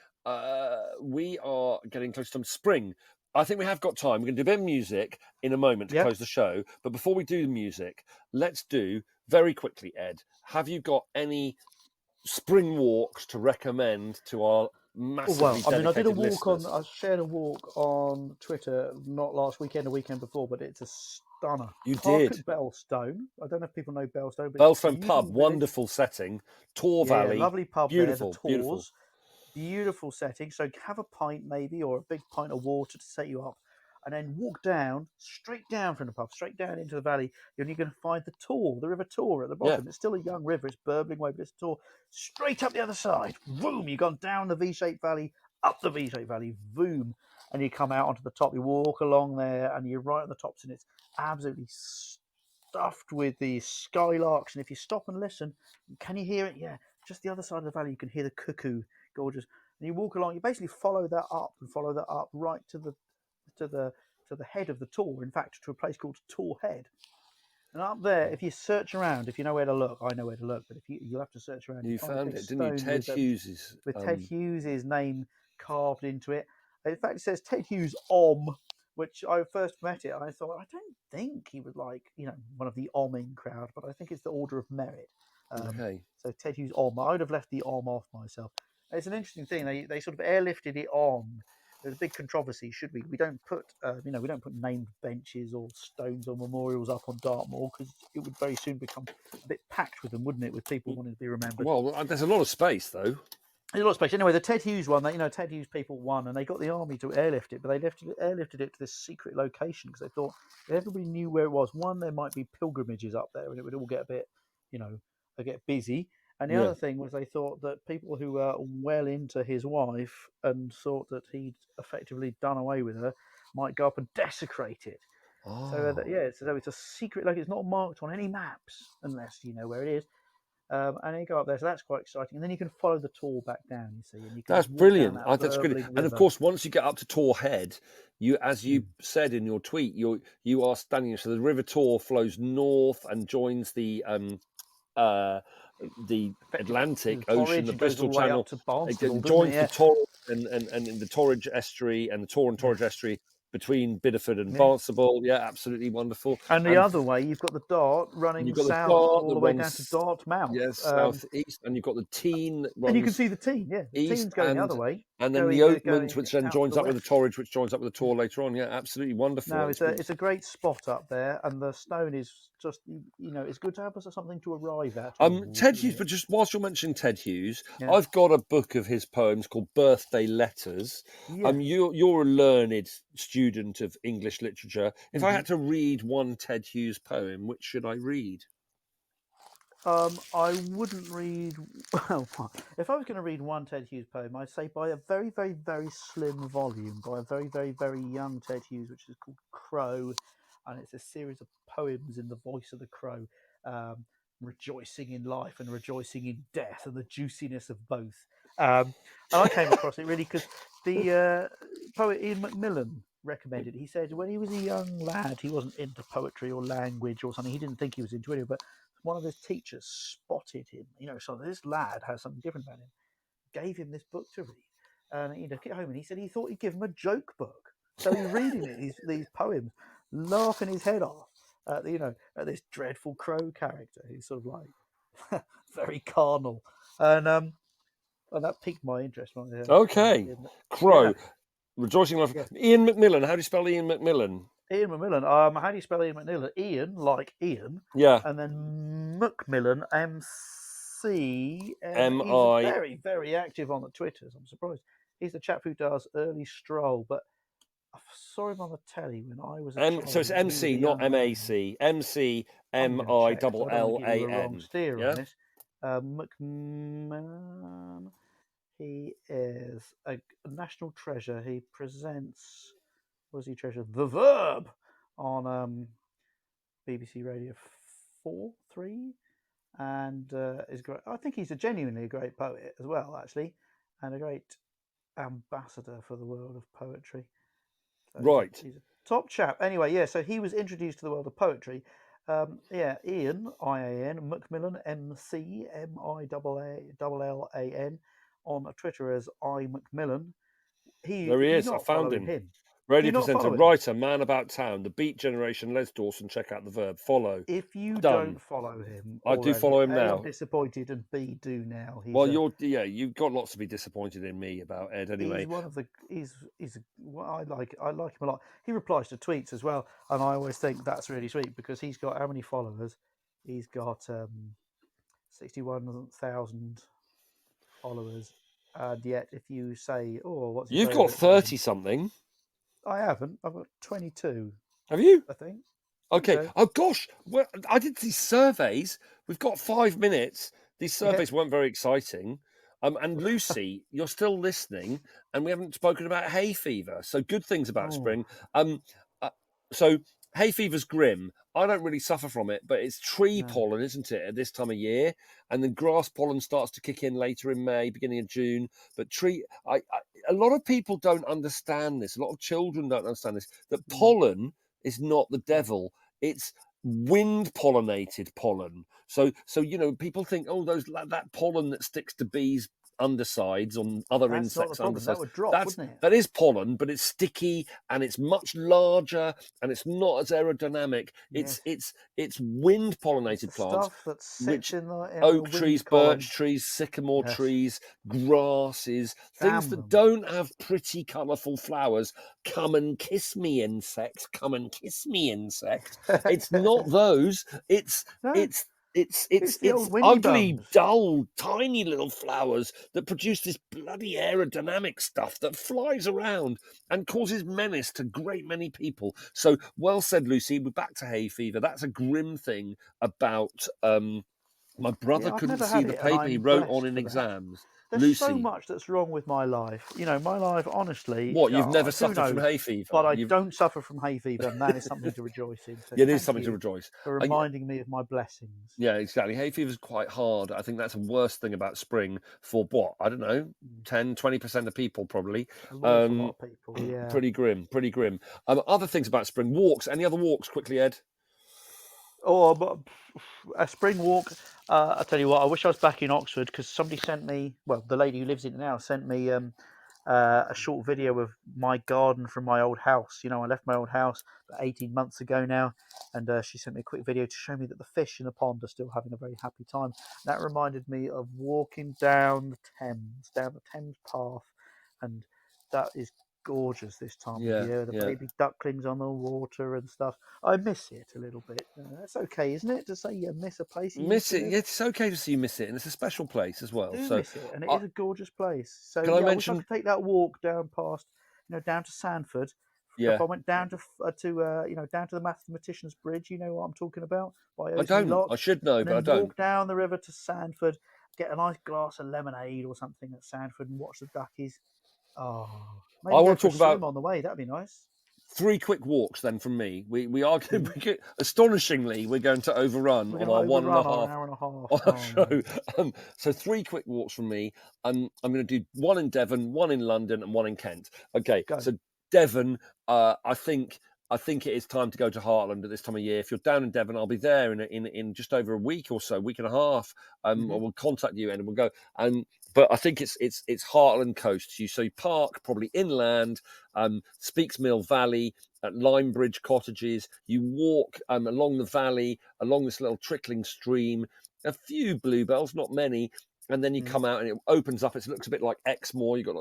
We are getting close to spring. I think we have got time. We're going to do a bit of music in a moment to close the show. But before we do the music, let's do very quickly, Ed. Have you got any spring walks to recommend to our massively dedicated I did a walk listeners? I shared a walk on Twitter, not last weekend, the weekend before, but it's a stunner. You Park did. at Bellstone. I don't know if people know Bellstone, but Bellstone pub, wonderful setting. Tor Valley, lovely pub beautiful, there. The Tors, beautiful setting. So have a pint maybe, or a big pint of water to set you up, and then walk straight down from the pub, straight down into the valley. And you're going to find the Tor, the River Tor at the bottom. It's still a young river. It's burbling away, but it's Tor. Straight up the other side. Boom! You've gone down the V-shaped valley, up the V-shaped valley. Boom! And you come out onto the top. You walk along there, and you're right on the tops, and it's absolutely stuffed with these skylarks. And if you stop and listen, can you hear it? Yeah, just the other side of the valley, you can hear the cuckoo. Gorgeous. And you walk along. You basically follow that up right to the head of the Tor. In fact, to a place called Tor Head. And up there, if you search around, if you know where to look, I know where to look. But if you'll have to search around. You find a found big it, didn't you? stone Ted Hughes's. with Ted Hughes's name carved into it. In fact, it says Ted Hughes Om, which I first met it. I thought, I don't think he was one of the Omming crowd, but I think it's the Order of Merit. Okay. So Ted Hughes Om. I would have left the Om off myself. It's an interesting thing. They sort of airlifted it on. There's a big controversy. Should we? We don't put we don't put named benches or stones or memorials up on Dartmoor, because it would very soon become a bit packed with them, wouldn't it? With people wanting to be remembered. Well, there's a lot of space though. There's a lot of space. Anyway, the Ted Hughes one, Ted Hughes people won, and they got the army to airlift it, but they airlifted it to this secret location because they thought if everybody knew where it was, one, there might be pilgrimages up there, and it would all get a bit, get busy. And the other thing was they thought that people who were well into his wife and thought that he'd effectively done away with her might go up and desecrate it. Oh. So it's a secret, it's not marked on any maps unless you know where it is. And you go up there, so that's quite exciting. And then you can follow the Tor back down, you see. And you can That's brilliant. That's brilliant. brilliant. And of course, once you get up to Tor Head, as you said in your tweet, you are standing. So the River Tor flows north and joins the Atlantic Ocean, the Bristol Channel. It joins the Tor and the Torridge Estuary and the Tor and Torridge Estuary between Bideford and Barnstaple. Yeah, absolutely wonderful. And the other way, you've got the Dart running south all the way down to Dartmouth. Yes, south-east. And you've got the Tean that runs. And you can see the Tean, the Tean's going the other way. And then the Oatlands, which then joins up with the Torridge, which joins up with the Tor later on. Yeah, absolutely wonderful. No, it's a great spot up there, and the stone is just, it's good to have something to arrive at. Ted Hughes, but just whilst you're mentioning Ted Hughes, I've got a book of his poems called Birthday Letters. Yeah. You're a learned student of English literature. If I had to read one Ted Hughes poem, which should I read? I wouldn't read. Well, if I was going to read one Ted Hughes poem, I'd say by a very, very, very slim volume, by a very, very, very young Ted Hughes, which is called Crow, and it's a series of poems in the voice of the crow, rejoicing in life and rejoicing in death, and the juiciness of both. And I came across it really because the poet Ian Macmillan recommended it. He said when he was a young lad, he wasn't into poetry or language or something. He didn't think he was into it, but one of his teachers spotted him. So this lad has something different about him. Gave him this book to read, and he took it home. And he said he thought he'd give him a joke book. So he's reading it, these poems, laughing his head off at this dreadful crow character who's sort of like very carnal, and that piqued my interest. Okay, Crow, rejoicing in life. Yeah. Ian Macmillan. How do you spell Ian Macmillan? Ian Macmillan. How do you spell Ian Macmillan? Ian, like Ian. Yeah. And then Macmillan, MC. M-I. He's very, very active on the Twitters. I'm surprised. He's the chap who does Early Stroll, but I saw him on the telly when I was a child. So it's MC, not M-A-C. MC, M-I-L-L-A-N. Steer on this. Macmillan. He is a national treasure. He presents, what does he treasure? The Verb on BBC Radio 3, and is great. I think he's a genuinely great poet as well, actually, and a great ambassador for the world of poetry. So Right. he's a top chap. Anyway, yeah. So he was introduced to the world of poetry. Ian IAN Macmillan McMillan on Twitter as iMacmillan. There If he you're is. I not found following him. him, Radio do not presenter, follow him. writer, man about town, the Beat Generation, Les Dawson. Check out The Verb. Follow. If you Done. don't follow him, I do already, follow him A, now. I'm disappointed, and B, do now. Well, you've got lots to be disappointed in me about, Ed. Anyway, He's one of the I like him a lot. He replies to tweets as well, and I always think that's really sweet because he's got how many followers? He's got 61,000 followers, and yet if you say, "Oh, what's your you've got favourite 30 something. I haven't. I've got 22. Have you? I think. Okay. So. Oh gosh, well, I did these surveys. We've got 5 minutes. These surveys weren't very exciting. And Lucy, you're still listening, and we haven't spoken about hay fever. So good things about spring. So hay fever's grim. I don't really suffer from it, but it's tree pollen, isn't it, at this time of year? And then grass pollen starts to kick in later in May, beginning of June. But a lot of people don't understand this. A lot of children don't understand this. That pollen is not the devil. It's wind pollinated pollen. So people think, oh, that pollen that sticks to bees' undersides on other insects' undersides. That would drop, wouldn't it? That is pollen, but it's sticky and it's much larger and it's not as aerodynamic. It's wind pollinated plants, stuff that sits in the oak the trees, column. birch trees, sycamore trees, grasses, things Damn that them. don't have pretty, colourful flowers. Come and kiss me, insect. Come and kiss me, insect. It's not those. It's the old windy ugly, bums. dull, tiny little flowers that produce this bloody aerodynamic stuff that flies around and causes menace to a great many people. So, well said, Lucy. We're back to hay fever. That's a grim thing about my brother couldn't see the paper he wrote on in exams. There's Lucy, so much that's wrong with my life. My life, honestly. What, you've never who suffered from knows? hay fever? But I don't suffer from hay fever, and that is something to rejoice in. So Yeah, it is thank something to you rejoice. for reminding me of my blessings. Yeah, exactly. Hay fever is quite hard. I think that's the worst thing about spring for what? I don't know, 10, 20% of people probably. An awful lot of people, yeah. Pretty grim. Other things about spring. Walks. Any other walks quickly, Ed? But a spring walk. I tell you what, I wish I was back in Oxford because somebody sent me. Well, the lady who lives in it now sent me a short video of my garden from my old house. I left my old house about 18 months ago now, and she sent me a quick video to show me that the fish in the pond are still having a very happy time. That reminded me of walking down the Thames path, and that is gorgeous this time of year. The baby ducklings on the water and stuff. I miss it a little bit. That's okay, isn't it, to say you miss a place? Miss it. Yeah, it's okay to see you miss it, and it's a special place as well. I miss it, and it is a gorgeous place. So can I I mention? wish I could take that walk down past, down to Sandford. Yeah. If I went down to down to the Mathematician's Bridge, you know what I'm talking about. I don't. I should know, but I don't. Walk down the river to Sandford, get a nice glass of lemonade or something at Sandford, and watch the duckies. Oh, maybe I want to talk about swim on the way. That'd be nice. 3 quick walks then from me. We are astonishingly we're going to overrun on our 1.5 hour and a half on our show. So 3 quick walks from me. I'm going to do 1 in Devon, 1 in London, and 1 in Kent. Okay, so Devon, I think it is time to go to Heartland at this time of year. If you're down in Devon, I'll be there in just over a week or so, week and a half. I will contact you and we'll go. But I think it's Heartland coast. So you park probably inland, Speaks Mill Valley, at Limebridge Cottages. You walk along the valley, along this little trickling stream. A few bluebells, not many. And then you come out and it opens up. It looks a bit like Exmoor. You've got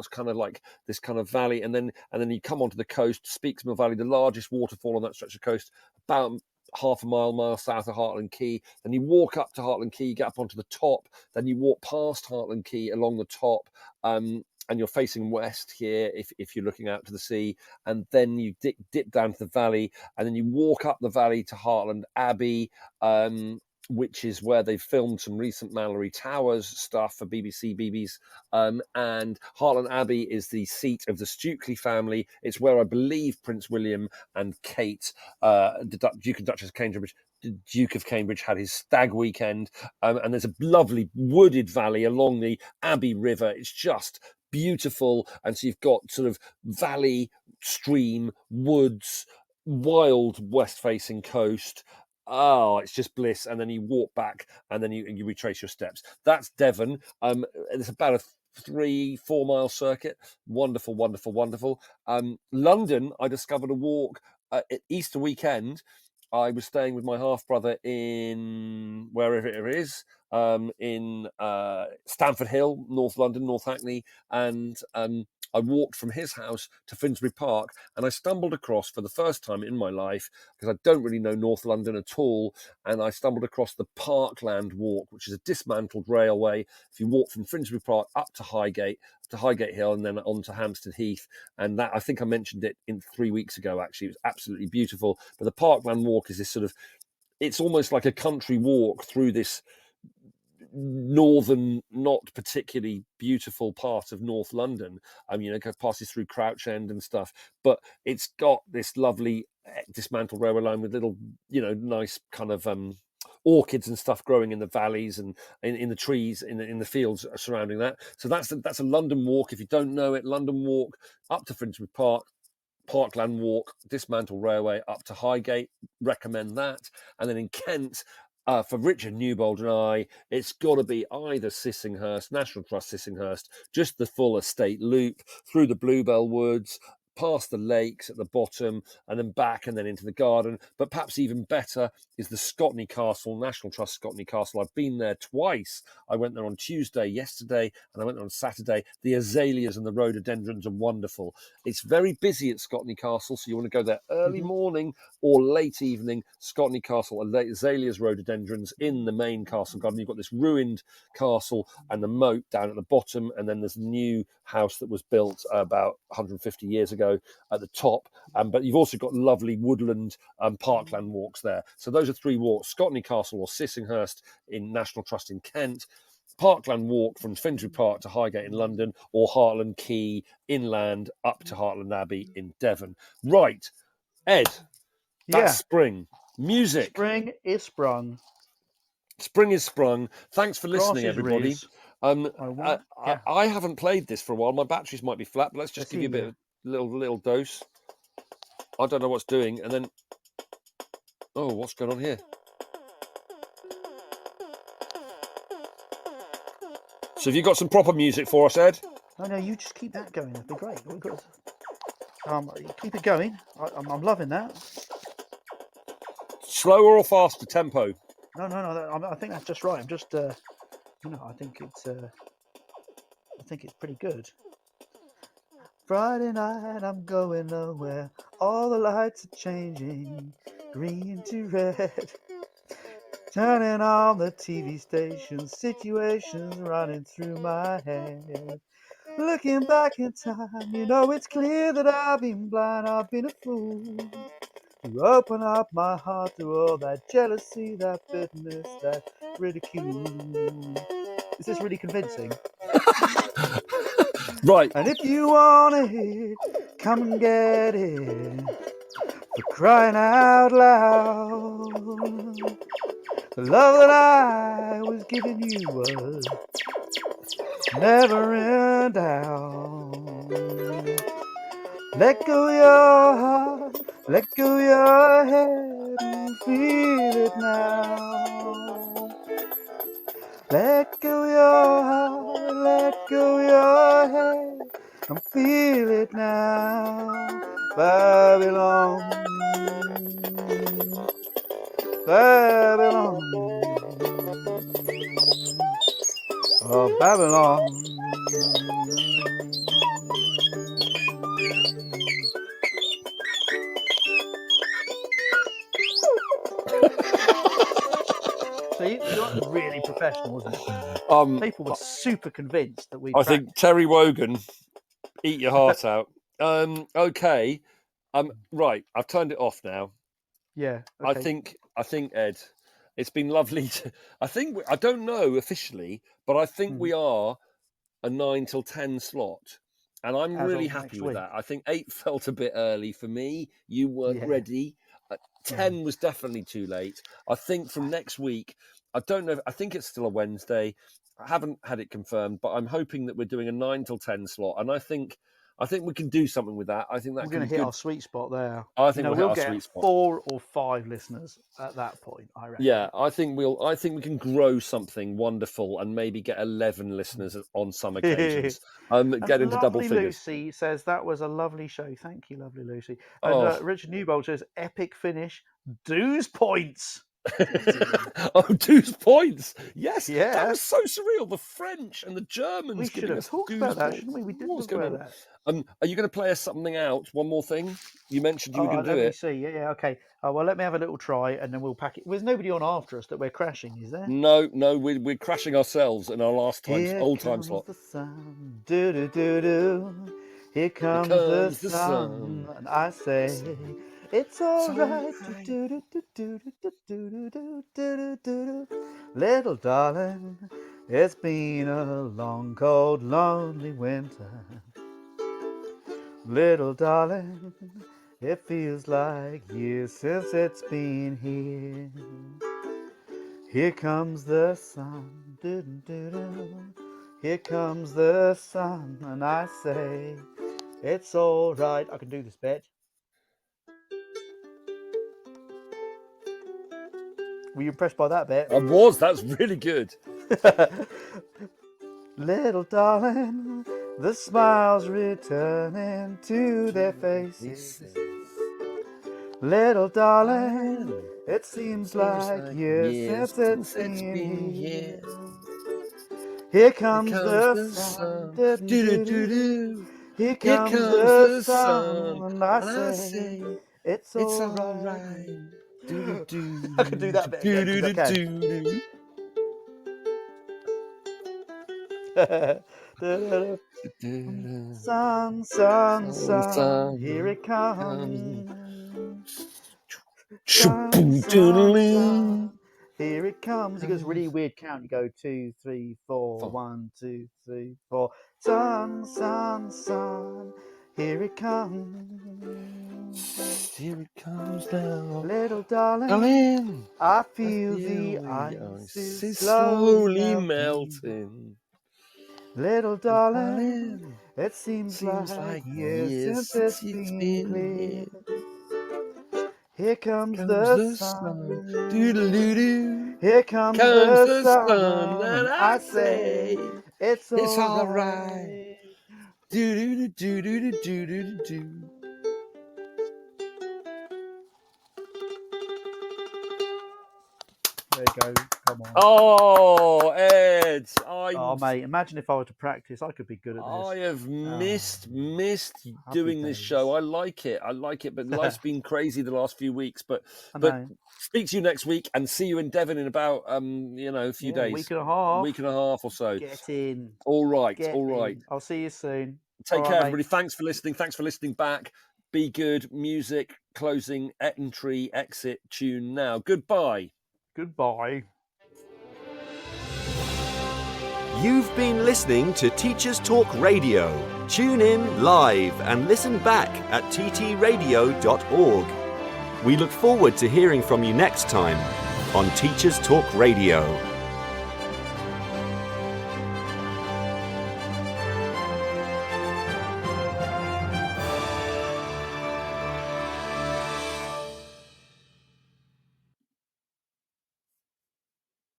this kind of valley, and then you come onto the coast. Speaks Mill Valley, the largest waterfall on that stretch of coast, about half a mile south of Hartland Quay. Then you walk up to Hartland Quay, get up onto the top. Then you walk past Hartland Quay along the top, and you're facing west here if you're looking out to the sea. And then you dip down to the valley, and then you walk up the valley to Hartland Abbey. which is where they've filmed some recent Mallory Towers stuff for BBC BB's. And Hartland Abbey is the seat of the Stukely family. It's where I believe Prince William and Kate, the Duke and Duchess of Cambridge, the Duke of Cambridge, had his stag weekend. And there's a lovely wooded valley along the Abbey River. It's just beautiful. And so you've got sort of valley, stream, woods, wild west-facing coast. Oh, it's just bliss. And then you walk back and then you retrace your steps. That's Devon. It's about a 3-4 mile circuit. Wonderful, wonderful, wonderful. London, I discovered a walk at Easter weekend. I was staying with my half-brother in wherever it is, in Stamford Hill, North London, North Hackney, and I walked from his house to Finsbury Park, and I stumbled across, for the first time in my life, because I don't really know North London at all, and I stumbled across the Parkland Walk, which is a dismantled railway. If you walk from Finsbury Park up to Highgate Hill, and then on to Hampstead Heath, and that, I think I mentioned it 3 weeks ago, actually. It was absolutely beautiful. But the Parkland Walk is this sort of, it's almost like a country walk through this northern, not particularly beautiful part of North London. It passes through Crouch End and stuff, but it's got this lovely dismantled railway line with little, nice kind of orchids and stuff growing in the valleys and in the trees in the fields surrounding that. So that's a London walk. If you don't know it, London Walk up to Finsbury Park, Parkland Walk, dismantled railway up to Highgate. Recommend that. And then in Kent, for Richard Newbold and I, it's got to be either Sissinghurst, National Trust Sissinghurst, just the full estate loop through the Bluebell Woods, past the lakes at the bottom, and then back and then into the garden. But perhaps even better is the Scotney Castle, National Trust Scotney Castle. I've been there twice. I went there on Tuesday, yesterday, and I went there on Saturday. The azaleas and the rhododendrons are wonderful. It's very busy at Scotney Castle, so you want to go there early morning or late evening. Scotney Castle, azaleas, rhododendrons in the main castle garden. You've got this ruined castle and the moat down at the bottom, and then there's a new house that was built about 150 years ago at the top, but you've also got lovely woodland parkland walks there. So those are 3 walks: Scotney Castle or Sissinghurst in National Trust in Kent, Parkland Walk from Finsbury Park to Highgate in London, or Hartland Quay inland up to Hartland Abbey in Devon. Right, Ed, that's spring. Music. Spring is sprung. Spring is sprung. Thanks for listening, Grass is everybody. riz. I haven't played this for a while. My batteries might be flat, but let's just give you a bit of little dose. I don't know what's doing, and then what's going on here? So have you got some proper music for us, Ed? No, you just keep that going. That'd be great. We've got keep it going. I'm loving that. Slower or faster tempo? No. I think that's just right. I'm just, I think it's pretty good. Friday night, I'm going nowhere. All the lights are changing, green to red. Turning on the TV station, situations running through my head. Looking back in time, it's clear that I've been blind, I've been a fool. To open up my heart to all that jealousy, that bitterness, that ridicule. Is this really convincing? Right. And if you want it, come and get it. For crying out loud. The love that I was giving you was never in doubt. Let go your heart, let go your head, and feel it now. Let go your heart, let go your head, and feel it now. Babylon, Babylon, oh Babylon. See, you're really professional, wasn't it? People were super convinced that we. I think Terry Wogan, eat your heart out. Okay. Right. I've turned it off now. Yeah. Okay. I think Ed, It's been lovely. I don't know officially, but I think we are a 9 till 10 slot. And I'm As really of happy next with week. that. I think 8 felt a bit early for me. You weren't ready. 10 was definitely too late. I think from next week, I don't know. I think it's still a Wednesday. I haven't had it confirmed, but I'm hoping that we're doing a 9 till 10 slot. And I think we can do something with that. I think that We're can going be to hit good. our sweet spot there. I think we'll hit we'll our get sweet spot. 4 or 5 listeners at that point, I reckon. Yeah, I think we can grow something wonderful and maybe get 11 listeners on some occasions. Get into double Lovely figures. Lucy says that was a lovely show. Thank you, lovely Lucy. And Oh. Richard Newbold says epic finish, dues points. Oh, 2 points. Yes, Yeah. that was so surreal. The French and the Germans We should giving have us talked 2 about that, points. shouldn't we? We did What was talk going about on? that. Are you going to play us something out? One more thing? You mentioned you were going to do Let me it. see. Yeah, okay. Well, let me have a little try, and then we'll pack it. There's nobody on after us that we're crashing, is there? No, we're crashing ourselves in our last old time slot. The sun. Do do do do. Here comes the sun. And I say, it's all right. Do do do do do do do do do do do. Little darling, it's been a long, cold, lonely winter. Little darling, it feels like years since it's been here. Here comes the sun, doo-doo-doo-doo. Here comes the sun, and I say, it's all right. I can do this bit. Were you impressed by that bit? I was. That's really good. Little darling, the smiles returning to their faces. Little darling, it seems like years since it's been here. Here comes the sun, do-do-do-do. Here comes the sun, and I say, it's all right. I can do that bit again because I can. Sun, sun, sun, here it comes. Sun, sun, here it comes. He goes really weird count. You go 2, 3, 4, 1, 2, 3, 4. Sun, sun, sun, here it comes. Here it comes now. Little darling, I feel the ice is slowly melting. Little darling, it seems like years since it's been clear. Here comes the sun, doo-doo-doo-doo. Here comes the sun, and I say, it's all right. Do-do-do-do-do-do-do-do. There you go. Come on. Oh, Ed. Oh, mate, imagine if I were to practice. I could be good at this. I have missed doing this days. show. I like it, but life's been crazy the last few weeks. But speak to you next week and see you in Devon in about a few days. A week and a half or so. Get in. All right. In. I'll see you soon. Take care, everybody. Thanks for listening. Thanks for listening back. Be good. Music, closing, entry, exit, tune now. Goodbye. Goodbye. You've been listening to Teachers Talk Radio. Tune in live and listen back at ttradio.org. We look forward to hearing from you next time on Teachers Talk Radio.